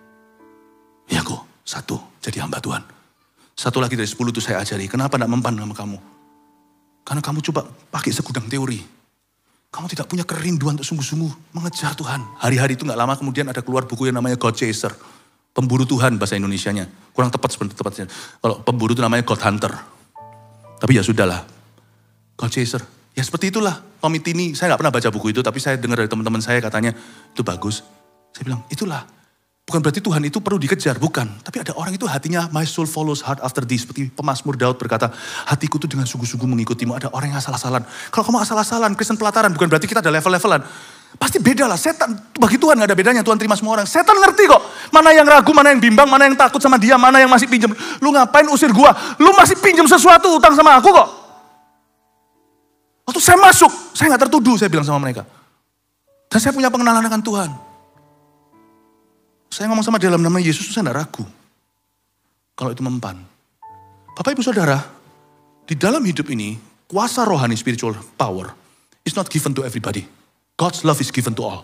Iya kok, satu, jadi hamba Tuhan. Satu lagi dari 10 itu saya ajari. Kenapa gak mempan sama kamu? Karena kamu coba pakai segudang teori. Kamu tidak punya kerinduan untuk sungguh-sungguh mengejar Tuhan. Hari-hari itu gak lama kemudian ada keluar buku yang namanya God Chaser. Pemburu Tuhan bahasa Indonesianya. Kurang tepat sebenarnya tepatnya. Kalau pemburu itu namanya God Hunter. Tapi ya sudahlah. God Chaser. Ya seperti itulah. Komite ini, saya gak pernah baca buku itu. Tapi saya dengar dari teman-teman saya katanya itu bagus. Saya bilang itulah. Bukan berarti Tuhan itu perlu dikejar, bukan. Tapi ada orang itu hatinya, my soul follows hard after this. Seperti pemazmur Daud berkata, hatiku tuh dengan sungguh-sungguh mengikutimu. Ada orang yang asal-asalan. Kalau kamu asal-asalan, Kristen pelataran, bukan berarti kita ada level-levelan. Pasti beda lah, setan. Bagi Tuhan gak ada bedanya, Tuhan terima semua orang. Setan ngerti kok, mana yang ragu, mana yang bimbang, mana yang takut sama dia, mana yang masih pinjam. Lu ngapain usir gua? Lu masih pinjam sesuatu utang sama aku kok. Waktu saya masuk, saya gak tertuduh, saya bilang sama mereka. Dan saya punya pengenalan dengan Tuhan. Saya ngomong sama dalam nama Yesus, saya tidak ragu. Kalau itu mempan. Bapak Ibu Saudara, di dalam hidup ini, kuasa rohani spiritual power is not given to everybody. God's love is given to all.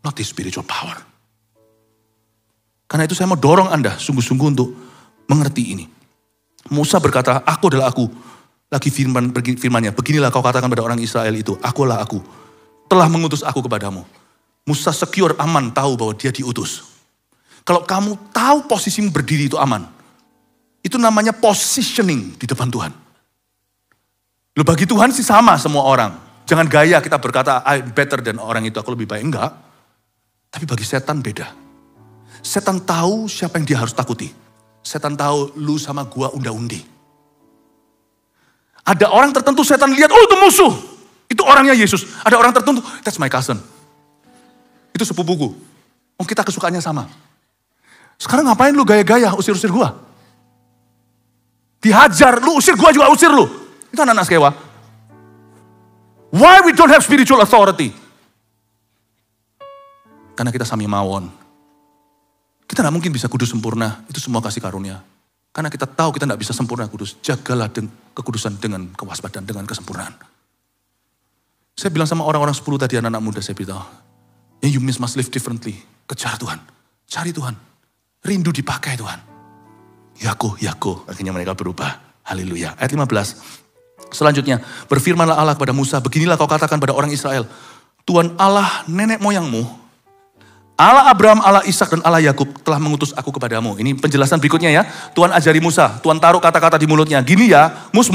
Not the spiritual power. Karena itu saya mau dorong Anda sungguh-sungguh untuk mengerti ini. Musa berkata, aku adalah aku. Lagi firmannya, beginilah kau katakan pada orang Israel itu, akulah aku. Telah mengutus aku kepadamu. Musa secure, aman, tahu bahwa dia diutus. Kalau kamu tahu posisimu berdiri itu aman. Itu namanya positioning di depan Tuhan. Loh bagi Tuhan sih sama semua orang. Jangan gaya kita berkata, I'm better than orang itu, aku lebih baik. Enggak. Tapi bagi setan beda. Setan tahu siapa yang dia harus takuti. Setan tahu lu sama gua unda-undi. Ada orang tertentu setan lihat, oh itu musuh. Itu orangnya Yesus. Ada orang tertentu, that's my cousin. Itu sepupuku. Oh kita kesukaannya sama. Sekarang ngapain lu gaya-gaya usir-usir gua? Dihajar, lu usir gua juga usir lu. Itu anak-anak sekewa. Why we don't have spiritual authority? Karena kita sami mawon. Kita gak mungkin bisa kudus sempurna. Itu semua kasih karunia. Karena kita tahu kita gak bisa sempurna kudus. Jagalah kekudusan dengan kewaspadaan, dengan kesempurnaan. Saya bilang sama orang-orang 10 tadi, anak-anak muda, saya bilang, you must live differently. Kejar Tuhan. Cari Tuhan. Rindu dipakai Tuhan. Yaku. Akhirnya mereka berubah. Haleluya. Ayat 15. Selanjutnya, berfirmanlah Allah kepada Musa, beginilah kau katakan pada orang Israel, Tuhan Allah nenek moyangmu, Allah Abraham, Allah Ishak dan Allah Yakub telah mengutus aku kepadamu. Ini penjelasan berikutnya ya. Tuhan ajari Musa, Tuhan taruh kata-kata di mulutnya. Gini ya, mus.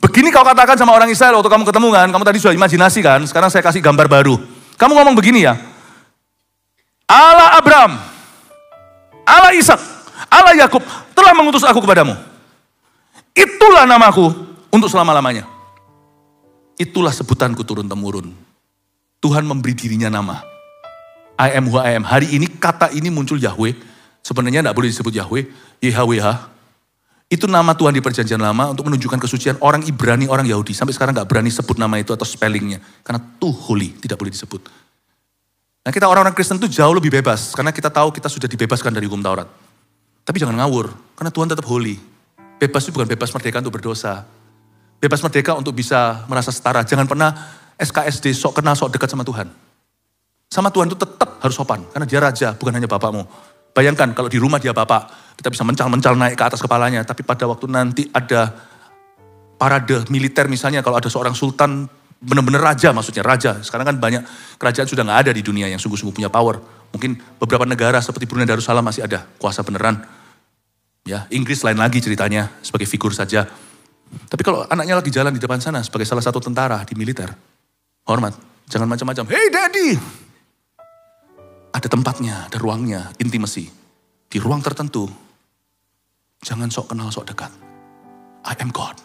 Begini kau katakan sama orang Israel waktu kamu ketemu kan. Kamu tadi sudah imajinasi kan. Sekarang saya kasih gambar baru. Kamu ngomong begini ya. Allah Abraham, Allah Ishak, Allah Yakub telah mengutus aku kepadamu. Itulah namaku untuk selama-lamanya. Itulah sebutanku turun-temurun. Tuhan memberi dirinya nama. I am who I am. Hari ini kata ini muncul Yahweh. Sebenarnya tidak boleh disebut Yahweh. YHWH. Itu nama Tuhan di perjanjian lama untuk menunjukkan kesucian orang Ibrani, orang Yahudi. Sampai sekarang gak berani sebut nama itu atau spellingnya. Karena too holy, tidak boleh disebut. Nah kita orang-orang Kristen itu jauh lebih bebas. Karena kita tahu kita sudah dibebaskan dari hukum Taurat. Tapi jangan ngawur. Karena Tuhan tetap holy. Bebas itu bukan bebas merdeka untuk berdosa. Bebas merdeka untuk bisa merasa setara. Jangan pernah SKSD, sok kenal, sok dekat sama Tuhan. Sama Tuhan itu tetap harus sopan. Karena dia raja, bukan hanya bapakmu. Bayangkan kalau di rumah dia bapak, kita bisa mencal-mencal naik ke atas kepalanya. Tapi pada waktu nanti ada parade militer misalnya, kalau ada seorang sultan, benar-benar raja maksudnya, raja. Sekarang kan banyak kerajaan sudah nggak ada di dunia yang sungguh-sungguh punya power. Mungkin beberapa negara seperti Brunei Darussalam masih ada kuasa beneran. Ya, Inggris lain lagi ceritanya, sebagai figur saja. Tapi kalau anaknya lagi jalan di depan sana sebagai salah satu tentara di militer, hormat, jangan macam-macam. Hey daddy! Ada tempatnya, ada ruangnya, intimasi. Di ruang tertentu, jangan sok kenal, sok dekat. I am God,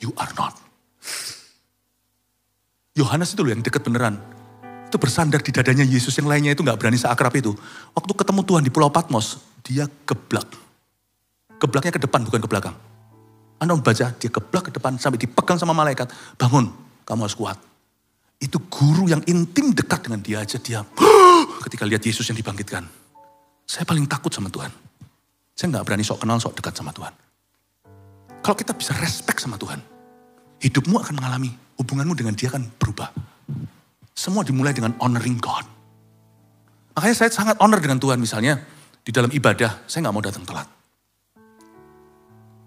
you are not. Yohanes itu loh yang dekat beneran. Itu bersandar di dadanya Yesus, yang lainnya itu gak berani seakrab itu. Waktu ketemu Tuhan di Pulau Patmos, dia geblak. Geblaknya ke depan, bukan ke belakang. Anda membaca, dia geblak ke depan sampai dipegang sama malaikat. Bangun, kamu harus kuat. Itu guru yang intim dekat dengan dia aja. Dia ketika lihat Yesus yang dibangkitkan. Saya paling takut sama Tuhan. Saya gak berani sok kenal, sok dekat sama Tuhan. Kalau kita bisa respect sama Tuhan, hidupmu akan mengalami, hubunganmu dengan dia akan berubah. Semua dimulai dengan honoring God. Makanya saya sangat honor dengan Tuhan misalnya. Di dalam ibadah, saya gak mau datang telat.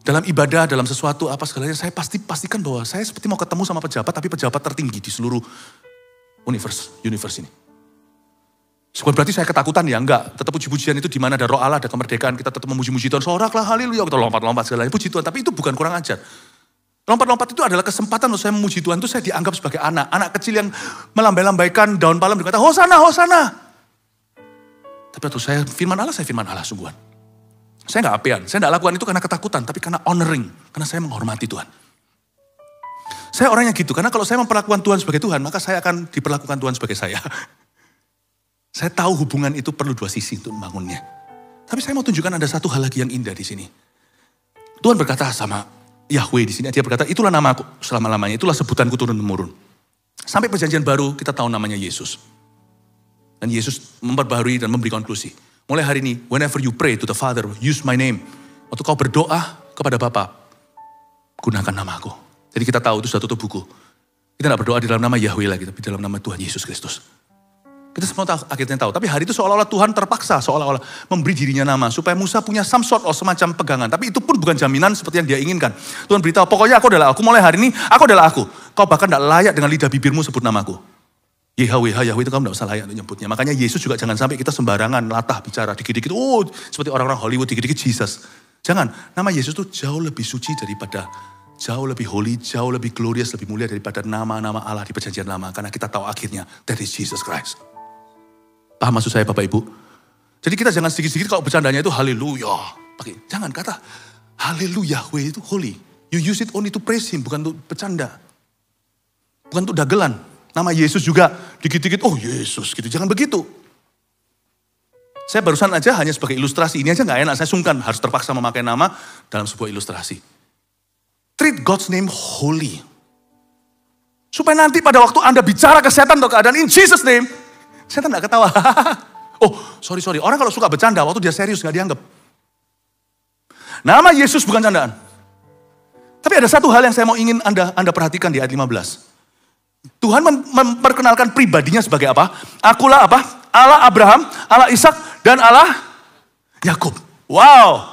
Dalam ibadah, dalam sesuatu, apa segalanya, saya pastikan bahwa saya seperti mau ketemu sama pejabat, tapi pejabat tertinggi di seluruh universe ini. Bukan berarti saya ketakutan ya, enggak. Tetap puji-pujian itu di mana ada roh Allah, ada kemerdekaan, kita tetap memuji-muji Tuhan. Soraklah, haleluya, kita lompat-lompat segalanya, puji Tuhan. Tapi itu bukan kurang ajar. Lompat-lompat itu adalah kesempatan untuk saya memuji Tuhan, itu saya dianggap sebagai anak kecil yang melambai-lambaikan daun palem berkata, Hosana, Hosana. Tapi waktu saya firman Allah sungguhan. Saya gak apean, saya gak lakukan itu karena ketakutan, tapi karena honoring, karena saya menghormati Tuhan. Saya orangnya gitu, karena kalau saya memperlakukan Tuhan sebagai Tuhan, maka saya akan diperlakukan Tuhan sebagai saya. Saya tahu hubungan itu perlu dua sisi untuk membangunnya. Tapi saya mau tunjukkan ada satu hal lagi yang indah di sini. Tuhan berkata sama Yahweh di sini, dia berkata, itulah nama aku selama-lamanya, itulah sebutanku turun-temurun. Sampai perjanjian baru kita tahu namanya Yesus. Dan Yesus memperbaharui dan memberi konklusi. Mulai hari ini, whenever you pray to the Father, use my name. Waktu kau berdoa kepada Bapa, gunakan nama aku. Jadi kita tahu itu sudah tutup buku. Kita tidak berdoa di dalam nama Yahweh lagi, tapi dalam nama Tuhan Yesus Kristus. Kita semua akhirnya tahu. Tapi hari itu seolah-olah Tuhan terpaksa, seolah-olah memberi dirinya nama. Supaya Musa punya some sort of semacam pegangan. Tapi itu pun bukan jaminan seperti yang dia inginkan. Tuhan beritahu, pokoknya aku adalah aku. Mulai hari ini, aku adalah aku. Kau bahkan tidak layak dengan lidah bibirmu sebut namaku. Yahweh itu kamu tidak usah layak untuk nyebutnya. Makanya Yesus juga jangan sampai kita sembarangan latah bicara dikit-dikit. Oh, seperti orang-orang Hollywood dikit-dikit Jesus. Jangan. Nama Yesus itu jauh lebih suci daripada, jauh lebih holy, jauh lebih glorious, lebih mulia daripada nama-nama Allah di perjanjian lama. Karena kita tahu akhirnya, that is Jesus Christ. Paham maksud saya Bapak Ibu? Jadi kita jangan sedikit-sedikit kalau bercandanya itu haleluya. Jangan kata haleluya, Yahweh itu holy. You use it only to praise him, bukan untuk bercanda. Bukan untuk dagelan. Nama Yesus juga dikit-dikit, oh Yesus gitu. Jangan begitu. Saya barusan aja hanya sebagai ilustrasi. Ini aja gak enak, saya sungkan harus terpaksa memakai nama dalam sebuah ilustrasi. Treat God's name holy. Supaya nanti pada waktu Anda bicara ke setan atau keadaan in Jesus name, setan gak ketawa. Oh sorry, orang kalau suka bercanda waktu dia serius gak dianggap. Nama Yesus bukan candaan. Tapi ada satu hal yang saya mau ingin Anda perhatikan di ayat 15. Tuhan memperkenalkan pribadinya sebagai apa? Akulah apa? Allah Abraham, Allah Ishak, dan Allah Yakub. Wow.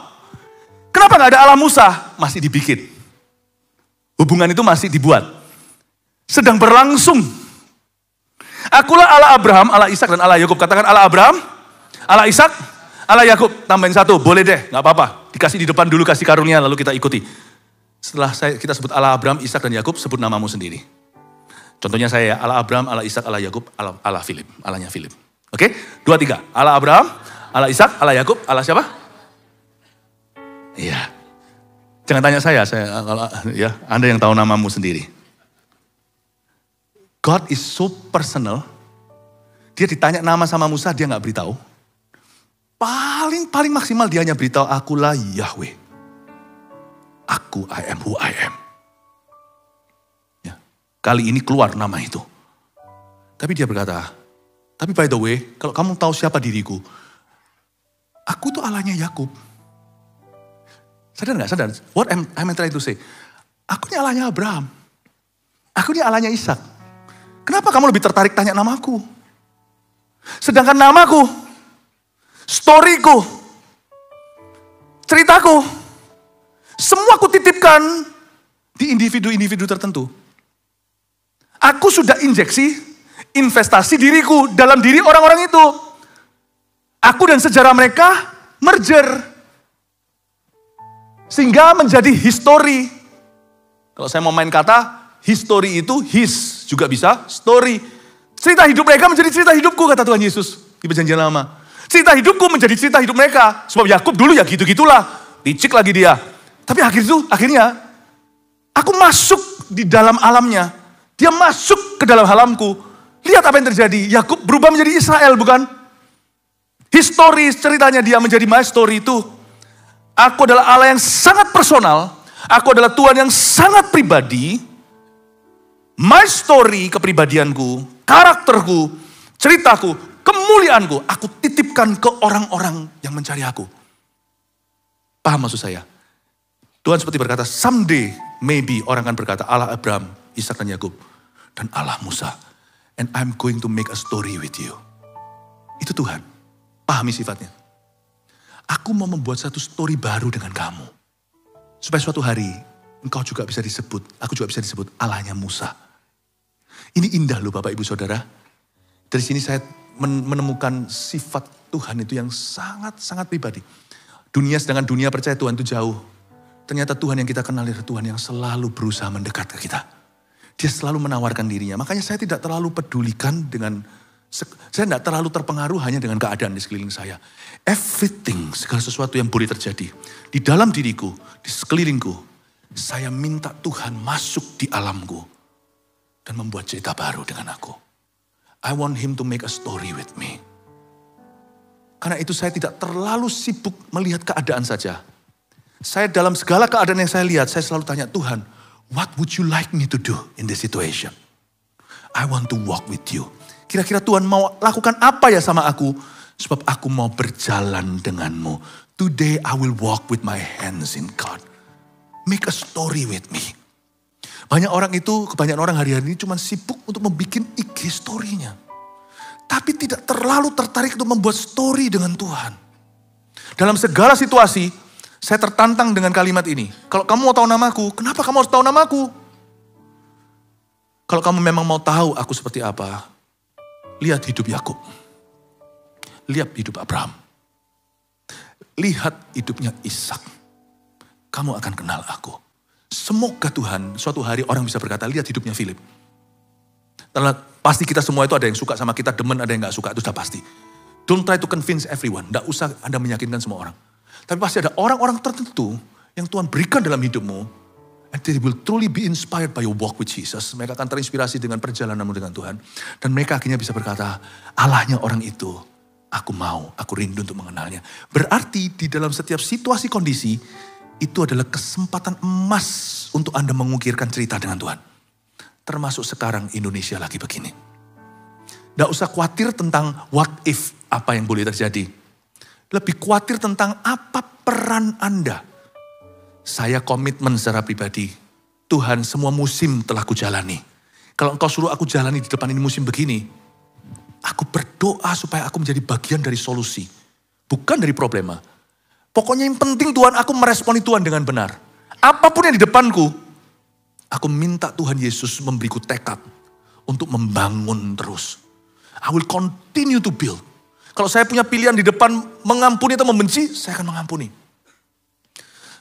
Kenapa gak ada Allah Musa? Masih dibikin. Hubungan itu masih dibuat. Sedang berlangsung. Akulah Allah Abraham, Allah Ishak, dan Allah Yakub. Katakan Allah Abraham, Allah Ishak, Allah Yakub. Tambahin satu, boleh deh, gak apa-apa. Dikasih di depan dulu, kasih karunia, lalu kita ikuti. Setelah kita sebut Allah Abraham, Ishak, dan Yakub, sebut namamu sendiri. Contohnya saya ya, Allah Abraham, Allah Ishak, Allah Yakub, Allah Philip, Allahnya Philip. Oke, 2, 3. Allah Abraham, Allah Ishak, Allah Yakub, Allah siapa? Iya. Jangan tanya saya ya, Anda yang tahu namamu sendiri. God is so personal. Dia ditanya nama sama Musa, dia gak beritahu. Paling maksimal dia hanya beritahu, akulah Yahweh. Aku, I am who I am. Kali ini keluar nama itu. Tapi dia berkata, tapi by the way, kalau kamu tahu siapa diriku, aku tuh Allahnya Yakub. Sadar gak? Sadar? What I'm trying to say? Aku ini Allahnya Abraham. Aku ini Allahnya Ishak. Kenapa kamu lebih tertarik tanya namaku? Sedangkan namaku, storyku, ceritaku, semua aku titipkan di individu-individu tertentu. Aku sudah injeksi, investasi diriku dalam diri orang-orang itu. Aku dan sejarah mereka merger. Sehingga menjadi history. Kalau saya mau main kata, history itu his, juga bisa story. Cerita hidup mereka menjadi cerita hidupku, kata Tuhan Yesus di Perjanjian Lama. Cerita hidupku menjadi cerita hidup mereka. Sebab Yakub dulu ya gitu-gitulah. Licik lagi dia. Tapi akhirnya, aku masuk di dalam alamnya. Dia masuk ke dalam alamku. Lihat apa yang terjadi. Yakub berubah menjadi Israel, bukan? History ceritanya dia menjadi my story itu. Aku adalah Allah yang sangat personal. Aku adalah Tuhan yang sangat pribadi. My story, kepribadianku, karakterku, ceritaku, kemuliaanku, aku titipkan ke orang-orang yang mencari aku. Paham maksud saya? Tuhan seperti berkata, someday maybe orang akan berkata, Allah Abraham, Ishak dan Yakub, dan Allah Musa. And I'm going to make a story with you. Itu Tuhan. Pahami sifatnya. Aku mau membuat satu story baru dengan kamu. Supaya suatu hari, engkau juga bisa disebut, aku juga bisa disebut Allahnya Musa. Ini indah loh Bapak Ibu Saudara. Dari sini saya menemukan sifat Tuhan itu yang sangat-sangat pribadi. Sedangkan dunia percaya Tuhan itu jauh. Ternyata Tuhan yang kita kenal adalah Tuhan yang selalu berusaha mendekat ke kita. Dia selalu menawarkan dirinya. Makanya saya tidak terlalu pedulikan dengan, saya tidak terlalu terpengaruh hanya dengan keadaan di sekeliling saya. Everything, segala sesuatu yang boleh terjadi. Di dalam diriku, di sekelilingku, saya minta Tuhan masuk di alamku. Dan membuat cerita baru dengan aku. I want him to make a story with me. Karena itu saya tidak terlalu sibuk melihat keadaan saja. Saya dalam segala keadaan yang saya lihat, saya selalu tanya Tuhan, what would you like me to do in this situation? I want to walk with you. Kira-kira Tuhan mau lakukan apa ya sama aku? Sebab aku mau berjalan denganmu. Today I will walk with my hands in God. Make a story with me. Kebanyakan orang hari-hari ini cuma sibuk untuk membuat IG story-nya. Tapi tidak terlalu tertarik untuk membuat story dengan Tuhan. Dalam segala situasi, saya tertantang dengan kalimat ini. Kalau kamu mau tahu namaku, kenapa kamu harus tahu namaku? Kalau kamu memang mau tahu aku seperti apa, lihat hidup Yakub. Lihat hidup Abraham. Lihat hidupnya Ishak. Kamu akan kenal aku. Semoga Tuhan suatu hari orang bisa berkata, lihat hidupnya Philip. Karena pasti kita semua itu ada yang suka sama kita, demen, ada yang gak suka, itu sudah pasti. Don't try to convince everyone, gak usah Anda meyakinkan semua orang. Tapi pasti ada orang-orang tertentu yang Tuhan berikan dalam hidupmu, and they will truly be inspired by your walk with Jesus. Mereka akan terinspirasi dengan perjalananmu dengan Tuhan. Dan mereka akhirnya bisa berkata, Allahnya orang itu, aku mau, aku rindu untuk mengenalnya. Berarti di dalam setiap situasi kondisi, itu adalah kesempatan emas untuk Anda mengukirkan cerita dengan Tuhan. Termasuk sekarang Indonesia lagi begini. Tidak usah khawatir tentang what if, apa yang boleh terjadi. Lebih khawatir tentang apa peran Anda. Saya komitmen secara pribadi. Tuhan, semua musim telah kujalani. Kalau engkau suruh aku jalani di depan ini musim begini, aku berdoa supaya aku menjadi bagian dari solusi. Bukan dari problema. Pokoknya yang penting Tuhan, aku meresponi Tuhan dengan benar. Apapun yang di depanku, aku minta Tuhan Yesus memberiku tekad untuk membangun terus. I will continue to build. Kalau saya punya pilihan di depan mengampuni atau membenci, saya akan mengampuni.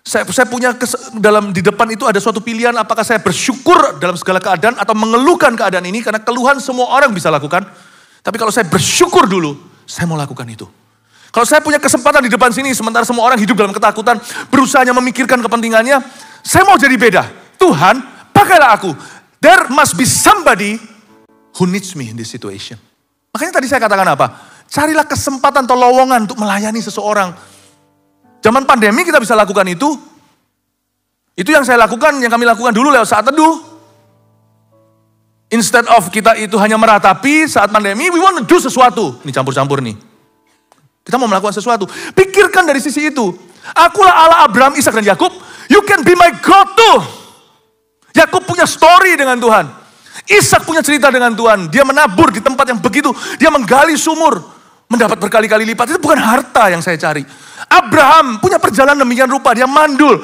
Saya punya di depan itu ada suatu pilihan, apakah saya bersyukur dalam segala keadaan atau mengeluhkan keadaan ini, karena keluhan semua orang bisa lakukan. Tapi kalau saya bersyukur dulu, saya mau lakukan itu. Kalau saya punya kesempatan di depan sini, sementara semua orang hidup dalam ketakutan, berusahanya memikirkan kepentingannya, saya mau jadi beda. Tuhan, pakailah aku. There must be somebody who needs me in this situation. Makanya tadi saya katakan apa? Carilah kesempatan atau lowongan untuk melayani seseorang. Zaman pandemi kita bisa lakukan itu. Itu yang saya lakukan, yang kami lakukan dulu lewat saat teduh. Instead of kita itu hanya meratapi saat pandemi, we want to do sesuatu. Ini campur-campur nih. Kita mau melakukan sesuatu. Pikirkan dari sisi itu. Akulah Allah Abraham, Ishak dan Yakub. You can be my God too. Yakub punya story dengan Tuhan. Ishak punya cerita dengan Tuhan. Dia menabur di tempat yang begitu. Dia menggali sumur. Mendapat berkali-kali lipat. Itu bukan harta yang saya cari. Abraham punya perjalanan demikian rupa. Dia mandul.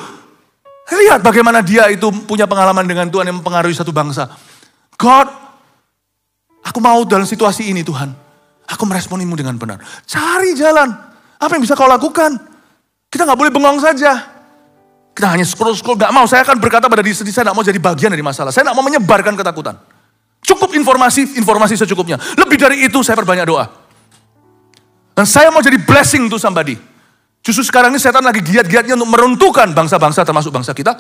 Lihat bagaimana dia itu punya pengalaman dengan Tuhan yang mempengaruhi satu bangsa. God, aku mau dalam situasi ini Tuhan. Aku meresponimu dengan benar. Cari jalan. Apa yang bisa kau lakukan? Kita gak boleh bengong saja. Kita hanya scroll-scroll, gak mau. Saya akan berkata pada diri sendiri, saya gak mau jadi bagian dari masalah. Saya gak mau menyebarkan ketakutan. Cukup informasi secukupnya. Lebih dari itu saya perbanyak doa. Dan saya mau jadi blessing to somebody. Justru sekarang ini setan lagi giat-giatnya untuk meruntuhkan bangsa-bangsa termasuk bangsa kita.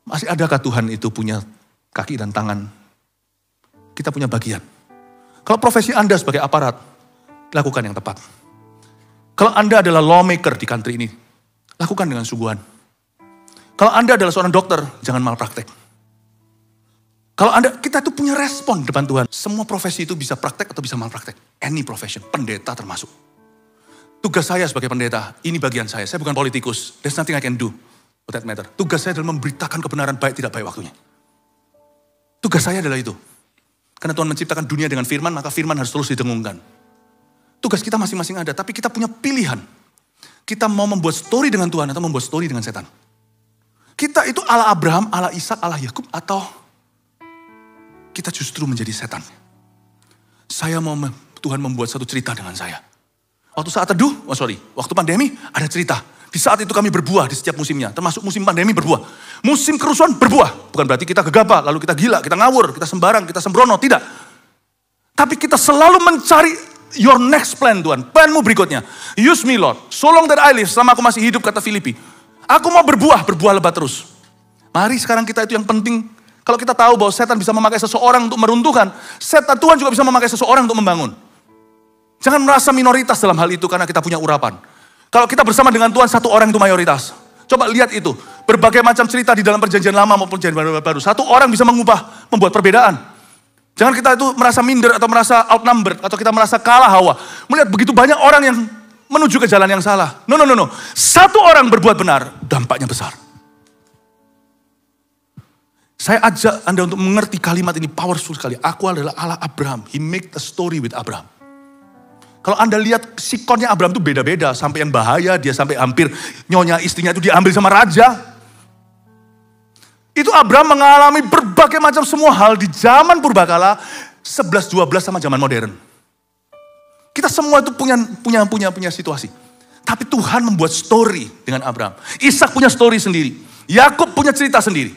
Masih adakah Tuhan itu punya kaki dan tangan? Kita punya bagian. Kalau profesi Anda sebagai aparat, lakukan yang tepat. Kalau Anda adalah lawmaker di country ini, lakukan dengan sungguhan. Kalau Anda adalah seorang dokter, jangan malpraktek. Kalau kita itu punya respon depan Tuhan. Semua profesi itu bisa praktek atau bisa malpraktek. Any profession, pendeta termasuk. Tugas saya sebagai pendeta, ini bagian saya. Saya bukan politikus. There's nothing I can do for that matter. Tugas saya adalah memberitakan kebenaran baik tidak baik waktunya. Tugas saya adalah itu. Karena Tuhan menciptakan dunia dengan firman, maka firman harus terus didengungkan. Tugas kita masing-masing ada, tapi kita punya pilihan. Kita mau membuat story dengan Tuhan atau membuat story dengan setan. Kita itu ala Abraham, ala Ishak, ala Yakub, atau kita justru menjadi setan. Saya mau Tuhan membuat satu cerita dengan saya. Waktu saat teduh, waktu pandemi ada cerita. Di saat itu kami berbuah di setiap musimnya, termasuk musim pandemi berbuah. Musim kerusuhan berbuah, bukan berarti kita gegabah, lalu kita gila, kita ngawur, kita sembarang, kita sembrono, tidak. Tapi kita selalu mencari your next plan Tuhan, planmu berikutnya. Use me Lord, so long that I live, selama aku masih hidup kata Filipi. Aku mau berbuah lebat terus. Mari sekarang kita itu yang penting. Kalau kita tahu bahwa setan bisa memakai seseorang untuk meruntuhkan, setan Tuhan juga bisa memakai seseorang untuk membangun. Jangan merasa minoritas dalam hal itu karena kita punya urapan. Kalau kita bersama dengan Tuhan, satu orang itu mayoritas. Coba lihat itu. Berbagai macam cerita di dalam perjanjian lama maupun perjanjian baru. Satu orang bisa membuat perbedaan. Jangan kita itu merasa minder atau merasa outnumbered. Atau kita merasa kalah Hawa. Melihat begitu banyak orang yang menuju ke jalan yang salah. No. Satu orang berbuat benar, dampaknya besar. Saya ajak Anda untuk mengerti kalimat ini powerful sekali. Aku adalah Allah Abraham. He make a story with Abraham. Kalau Anda lihat sikonnya Abraham itu beda-beda. Sampai yang bahaya, dia sampai hampir nyonya istrinya itu diambil sama raja. Itu Abraham mengalami berbagai macam semua hal di zaman purbakala. 11-12 sama zaman modern. Kita semua itu punya situasi. Tapi Tuhan membuat story dengan Abraham. Ishak punya story sendiri. Yakub punya cerita sendiri.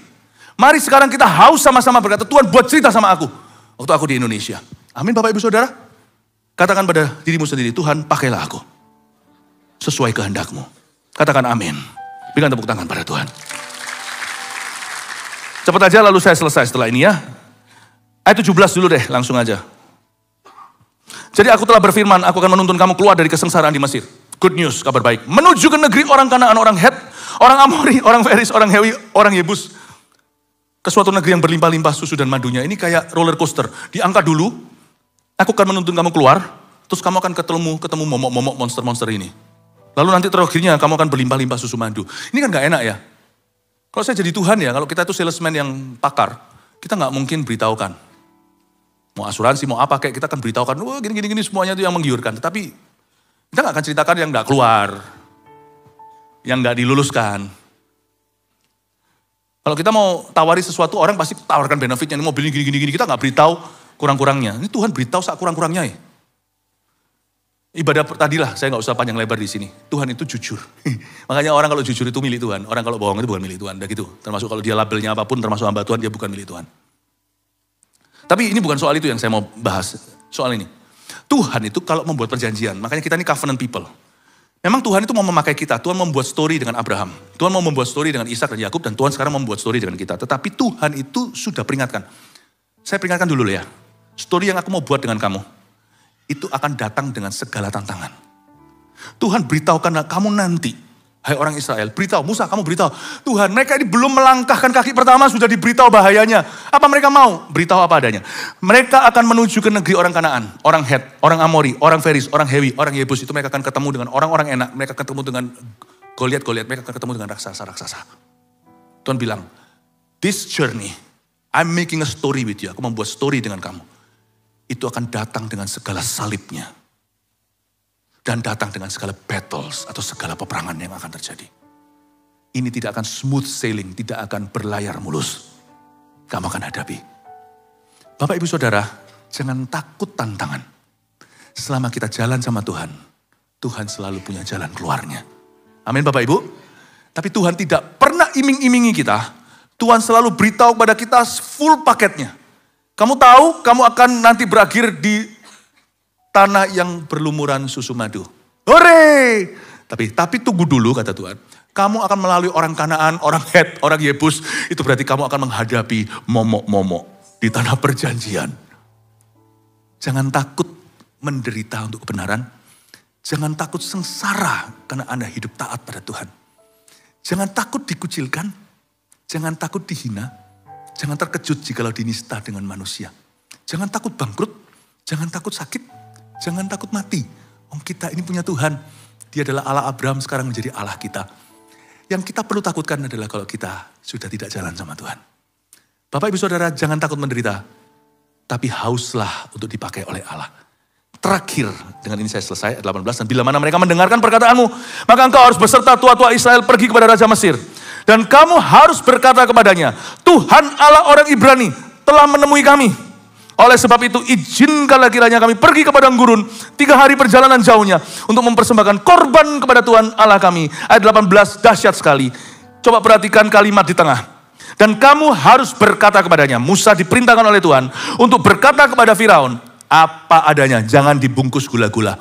Mari sekarang kita haus sama-sama berkata, Tuhan buat cerita sama aku. Waktu aku di Indonesia. Amin Bapak Ibu Saudara. Katakan pada dirimu sendiri, Tuhan pakailah aku. Sesuai kehendakmu. Katakan amin. Berikan tepuk tangan pada Tuhan. Cepat aja lalu saya selesai setelah ini ya. Ayat 17 dulu deh, langsung aja. Jadi aku telah berfirman, aku akan menuntun kamu keluar dari kesengsaraan di Mesir. Good news, kabar baik. Menuju ke negeri orang Kanaan, orang Het, orang Amori, orang Feris, orang Hewi, orang Yebus. Ke suatu negeri yang berlimpah-limpah susu dan madunya. Ini kayak roller coaster. Diangkat dulu. Aku akan menuntun kamu keluar, terus kamu akan ketemu momok-momok monster-monster ini. Lalu nanti terakhirnya kamu akan berlimpah-limpah susu madu. Ini kan gak enak ya. Kalau saya jadi Tuhan ya, kalau kita itu salesman yang pakar, kita gak mungkin beritahukan. Mau asuransi, mau apa kayak kita akan beritahukan, wah gini semuanya itu yang menggiurkan. Tetapi kita gak akan ceritakan yang gak keluar, yang gak diluluskan. Kalau kita mau tawari sesuatu, orang pasti tawarkan benefitnya, ini mobil ini gini, kita gak beritahu kurang-kurangnya. Ini Tuhan beritahu saat kurang-kurangnya ya. Ibadah tadilah, saya gak usah panjang lebar di sini. Tuhan itu jujur. Makanya orang kalau jujur itu milik Tuhan. Orang kalau bohong itu bukan milik Tuhan. Udah gitu. Termasuk kalau dia labelnya apapun, termasuk hamba Tuhan, dia bukan milik Tuhan. Tapi ini bukan soal itu yang saya mau bahas. Soal ini. Tuhan itu kalau membuat perjanjian, makanya kita ini covenant people. Memang Tuhan itu mau memakai kita. Tuhan membuat story dengan Abraham. Tuhan mau membuat story dengan Ishak dan Yakub. Dan Tuhan sekarang membuat story dengan kita. Tetapi Tuhan itu sudah peringatkan. Saya peringatkan dulu ya. Story yang aku mau buat dengan kamu, itu akan datang dengan segala tantangan. Tuhan beritahukan kamu nanti, hai orang Israel, beritahu, Musa kamu beritahu. Tuhan mereka ini belum melangkahkan kaki pertama sudah diberitahu bahayanya. Apa mereka mau? Beritahu apa adanya. Mereka akan menuju ke negeri orang Kanaan, orang Het, orang Amori, orang Feris, orang Hewi, orang Yebus. Itu mereka akan ketemu dengan orang-orang enak. Mereka akan ketemu dengan Goliat, mereka akan ketemu dengan raksasa-raksasa. Tuhan bilang, this journey, I'm making a story with you. Aku membuat story dengan kamu. Itu akan datang dengan segala salibnya. Dan datang dengan segala battles atau segala peperangan yang akan terjadi. Ini tidak akan smooth sailing, tidak akan berlayar mulus. Kamu akan hadapi. Bapak Ibu Saudara, jangan takut tantangan. Selama kita jalan sama Tuhan, Tuhan selalu punya jalan keluarnya. Amin Bapak Ibu. Tapi Tuhan tidak pernah iming-imingi kita. Tuhan selalu beritahu kepada kita full paketnya. Kamu tahu, kamu akan nanti berakhir di tanah yang berlumuran susu madu. Hore! Tapi tunggu dulu kata Tuhan. Kamu akan melalui orang Kanaan, orang Het, orang Yebus. Itu berarti kamu akan menghadapi momok-momok di tanah perjanjian. Jangan takut menderita untuk kebenaran. Jangan takut sengsara karena Anda hidup taat pada Tuhan. Jangan takut dikucilkan. Jangan takut dihina. Jangan terkejut jikalau dinista dengan manusia. Jangan takut bangkrut. Jangan takut sakit. Jangan takut mati. Kita ini punya Tuhan. Dia adalah Allah Abraham, sekarang menjadi Allah kita. Yang kita perlu takutkan adalah kalau kita sudah tidak jalan sama Tuhan. Bapak Ibu Saudara, jangan takut menderita. Tapi hauslah untuk dipakai oleh Allah. Terakhir, dengan ini saya selesai, ayat 18. Dan bila mana mereka mendengarkan perkataanmu, maka engkau harus beserta tua-tua Israel pergi kepada Raja Mesir. Dan kamu harus berkata kepadanya, Tuhan Allah orang Ibrani telah menemui kami. Oleh sebab itu izinkanlah kiranya kami pergi ke padang gurun 3 hari perjalanan jauhnya untuk mempersembahkan korban kepada Tuhan Allah kami. Ayat 18 dahsyat sekali. Coba perhatikan kalimat di tengah. Dan kamu harus berkata kepadanya. Musa diperintahkan oleh Tuhan untuk berkata kepada Firaun apa adanya, jangan dibungkus gula-gula.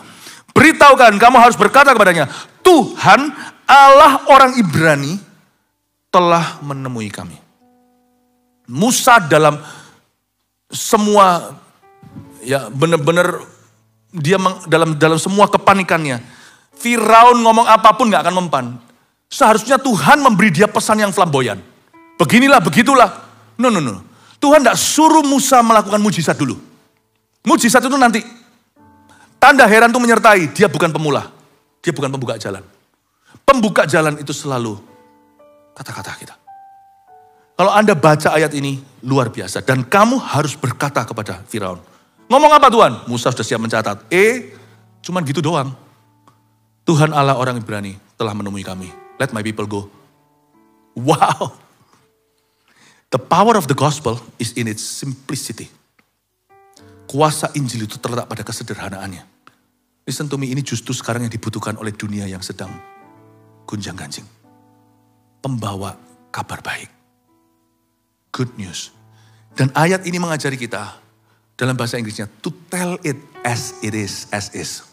Beritahukan, kamu harus berkata kepadanya, Tuhan Allah orang Ibrani telah menemui kami. Musa dalam semua, ya benar-benar dia dalam semua kepanikannya. Firaun ngomong apapun gak akan mempan. Seharusnya Tuhan memberi dia pesan yang flamboyan. Beginilah, begitulah. No. Tuhan gak suruh Musa melakukan mujizat dulu. Mujizat itu nanti. Tanda heran itu menyertai, dia bukan pemula. Dia bukan pembuka jalan. Pembuka jalan itu selalu kata-kata kita. Kalau Anda baca ayat ini, luar biasa. Dan kamu harus berkata kepada Firaun. Ngomong apa Tuhan? Musa sudah siap mencatat. Cuman gitu doang. Tuhan Allah orang Ibrani telah menemui kami. Let my people go. Wow. The power of the gospel is in its simplicity. Kuasa Injil itu terletak pada kesederhanaannya. Listen to me, ini justru sekarang yang dibutuhkan oleh dunia yang sedang gunjang-ganjing. Pembawa kabar baik. Good news. Dan ayat ini mengajari kita dalam bahasa Inggrisnya, to tell it as it is, as is.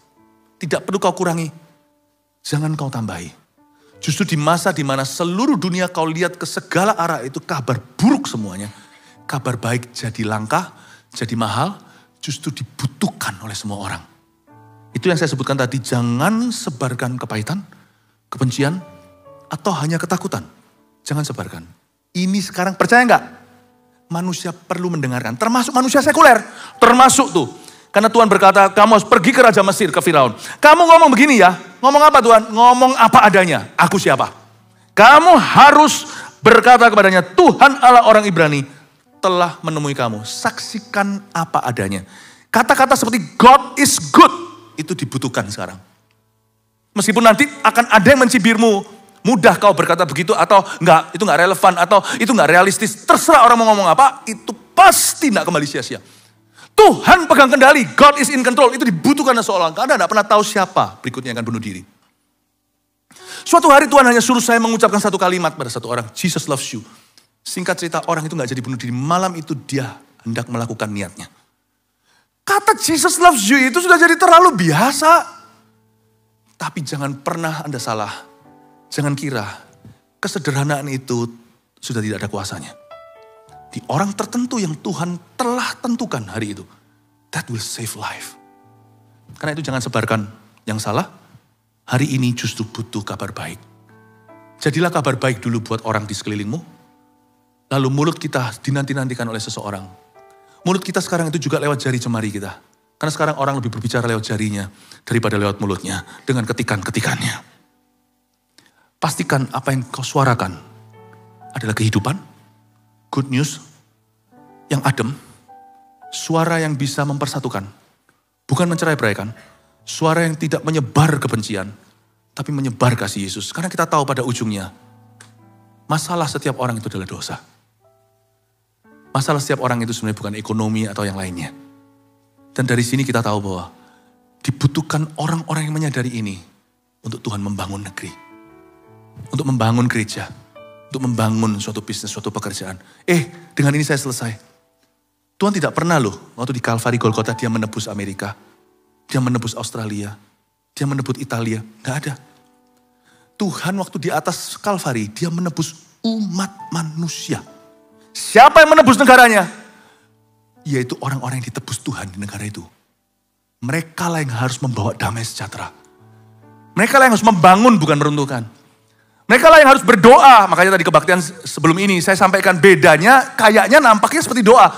Tidak perlu kau kurangi, jangan kau tambahi. Justru di masa di mana seluruh dunia kau lihat ke segala arah itu kabar buruk semuanya. Kabar baik jadi langka, jadi mahal, justru dibutuhkan oleh semua orang. Itu yang saya sebutkan tadi, jangan sebarkan kepahitan, kebencian, atau hanya ketakutan. Jangan sebarkan. Ini sekarang percaya nggak? Manusia perlu mendengarkan, termasuk manusia sekuler, termasuk tuh. Karena Tuhan berkata, kamu harus pergi ke Raja Mesir, ke Firaun. Kamu ngomong begini ya, ngomong apa Tuhan? Ngomong apa adanya, aku siapa? Kamu harus berkata kepadanya, Tuhan Allah orang Ibrani telah menemui kamu. Saksikan apa adanya. Kata-kata seperti God is good, itu dibutuhkan sekarang. Meskipun nanti akan ada yang mencibirmu, mudah kau berkata begitu atau enggak, itu enggak relevan atau itu enggak realistis. Terserah orang mau ngomong apa, itu pasti enggak kembali sia-sia. Tuhan pegang kendali, God is in control. Itu dibutuhkan seorang. Anda enggak pernah tahu siapa berikutnya yang akan bunuh diri. Suatu hari Tuhan hanya suruh saya mengucapkan satu kalimat pada satu orang. Jesus loves you. Singkat cerita, orang itu enggak jadi bunuh diri. Malam itu dia hendak melakukan niatnya. Kata Jesus loves you itu sudah jadi terlalu biasa. Tapi jangan pernah Anda salah. Jangan kira kesederhanaan itu sudah tidak ada kuasanya. Di orang tertentu yang Tuhan telah tentukan hari itu. That will save life. Karena itu jangan sebarkan yang salah. Hari ini justru butuh kabar baik. Jadilah kabar baik dulu buat orang di sekelilingmu. Lalu mulut kita dinanti-nantikan oleh seseorang. Mulut kita sekarang itu juga lewat jari jemari kita. Karena sekarang orang lebih berbicara lewat jarinya daripada lewat mulutnya. Dengan ketikan-ketikannya. Pastikan apa yang kau suarakan adalah kehidupan, good news yang adem, suara yang bisa mempersatukan, bukan mencerai-beraikan, suara yang tidak menyebar kebencian, tapi menyebar kasih Yesus. Karena kita tahu pada ujungnya, masalah setiap orang itu adalah dosa. Masalah setiap orang itu sebenarnya bukan ekonomi atau yang lainnya. Dan dari sini kita tahu bahwa dibutuhkan orang-orang yang menyadari ini untuk Tuhan membangun negeri. Untuk membangun gereja. Untuk membangun suatu bisnis, suatu pekerjaan. Dengan ini saya selesai. Tuhan tidak pernah loh, waktu di Kalvari Golgota dia menebus Amerika. Dia menebus Australia. Dia menebus Italia. Gak ada. Tuhan waktu di atas Kalvari, dia menebus umat manusia. Siapa yang menebus negaranya? Yaitu orang-orang yang ditebus Tuhan di negara itu. Mereka lah yang harus membawa damai sejahtera. Mereka lah yang harus membangun, bukan meruntuhkan. Mereka lah yang harus berdoa. Makanya tadi kebaktian sebelum ini saya sampaikan bedanya, kayaknya nampaknya seperti doa.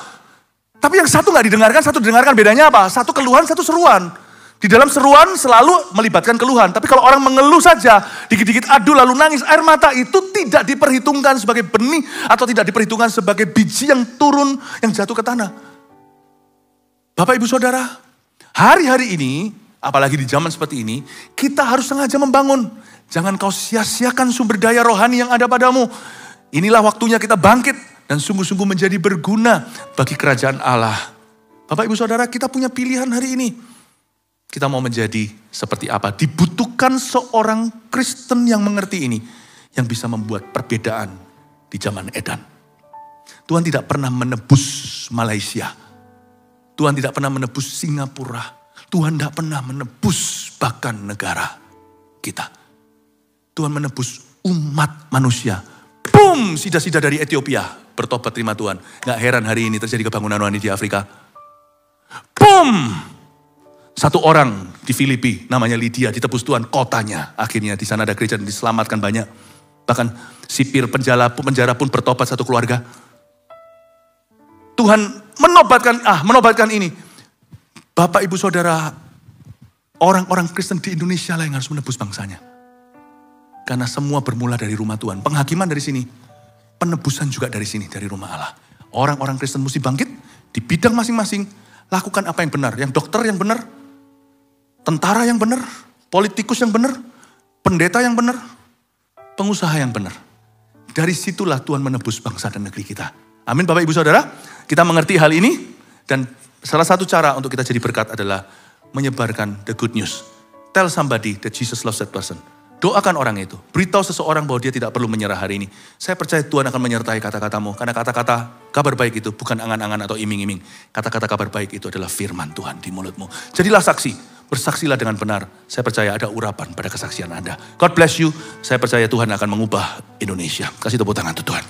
Tapi yang satu gak didengarkan, satu didengarkan. Bedanya apa? Satu keluhan, satu seruan. Di dalam seruan selalu melibatkan keluhan. Tapi kalau orang mengeluh saja, dikit-dikit adu lalu nangis, air mata itu tidak diperhitungkan sebagai benih atau tidak diperhitungkan sebagai biji yang turun, yang jatuh ke tanah. Bapak Ibu Saudara, hari-hari ini, apalagi di zaman seperti ini, kita harus sengaja membangun. Jangan kau sia-siakan sumber daya rohani yang ada padamu. Inilah waktunya kita bangkit dan sungguh-sungguh menjadi berguna bagi kerajaan Allah. Bapak Ibu Saudara, kita punya pilihan hari ini. Kita mau menjadi seperti apa? Dibutuhkan seorang Kristen yang mengerti ini. Yang bisa membuat perbedaan di zaman edan. Tuhan tidak pernah menebus Malaysia. Tuhan tidak pernah menebus Singapura. Tuhan tidak pernah menebus bahkan negara kita. Tuhan menebus umat manusia. Boom! Sida-sida dari Ethiopia bertobat terima Tuhan. Gak heran hari ini terjadi kebangunan rohani di Afrika. Boom! Satu orang di Filipi namanya Lydia ditebus Tuhan kotanya. Akhirnya di sana ada gereja dan diselamatkan banyak. Bahkan sipir penjara pun bertobat satu keluarga. Tuhan menobatkan ini. Bapak Ibu Saudara, orang-orang Kristen di Indonesia lah yang harus menebus bangsanya. Karena semua bermula dari rumah Tuhan. Penghakiman dari sini, penebusan juga dari sini, dari rumah Allah. Orang-orang Kristen mesti bangkit di bidang masing-masing. Lakukan apa yang benar, yang dokter yang benar, tentara yang benar, politikus yang benar, pendeta yang benar, pengusaha yang benar. Dari situlah Tuhan menebus bangsa dan negeri kita. Amin Bapak Ibu Saudara, kita mengerti hal ini. Dan salah satu cara untuk kita jadi berkat adalah menyebarkan the good news. Tell somebody that Jesus loves that person. Doakan orang itu. Beritahu seseorang bahwa dia tidak perlu menyerah hari ini. Saya percaya Tuhan akan menyertai kata-katamu. Karena kata-kata kabar baik itu bukan angan-angan atau iming-iming. Kata-kata kabar baik itu adalah firman Tuhan di mulutmu. Jadilah saksi. Bersaksilah dengan benar. Saya percaya ada urapan pada kesaksian Anda. God bless you. Saya percaya Tuhan akan mengubah Indonesia. Kasih tepuk tangan untuk Tuhan.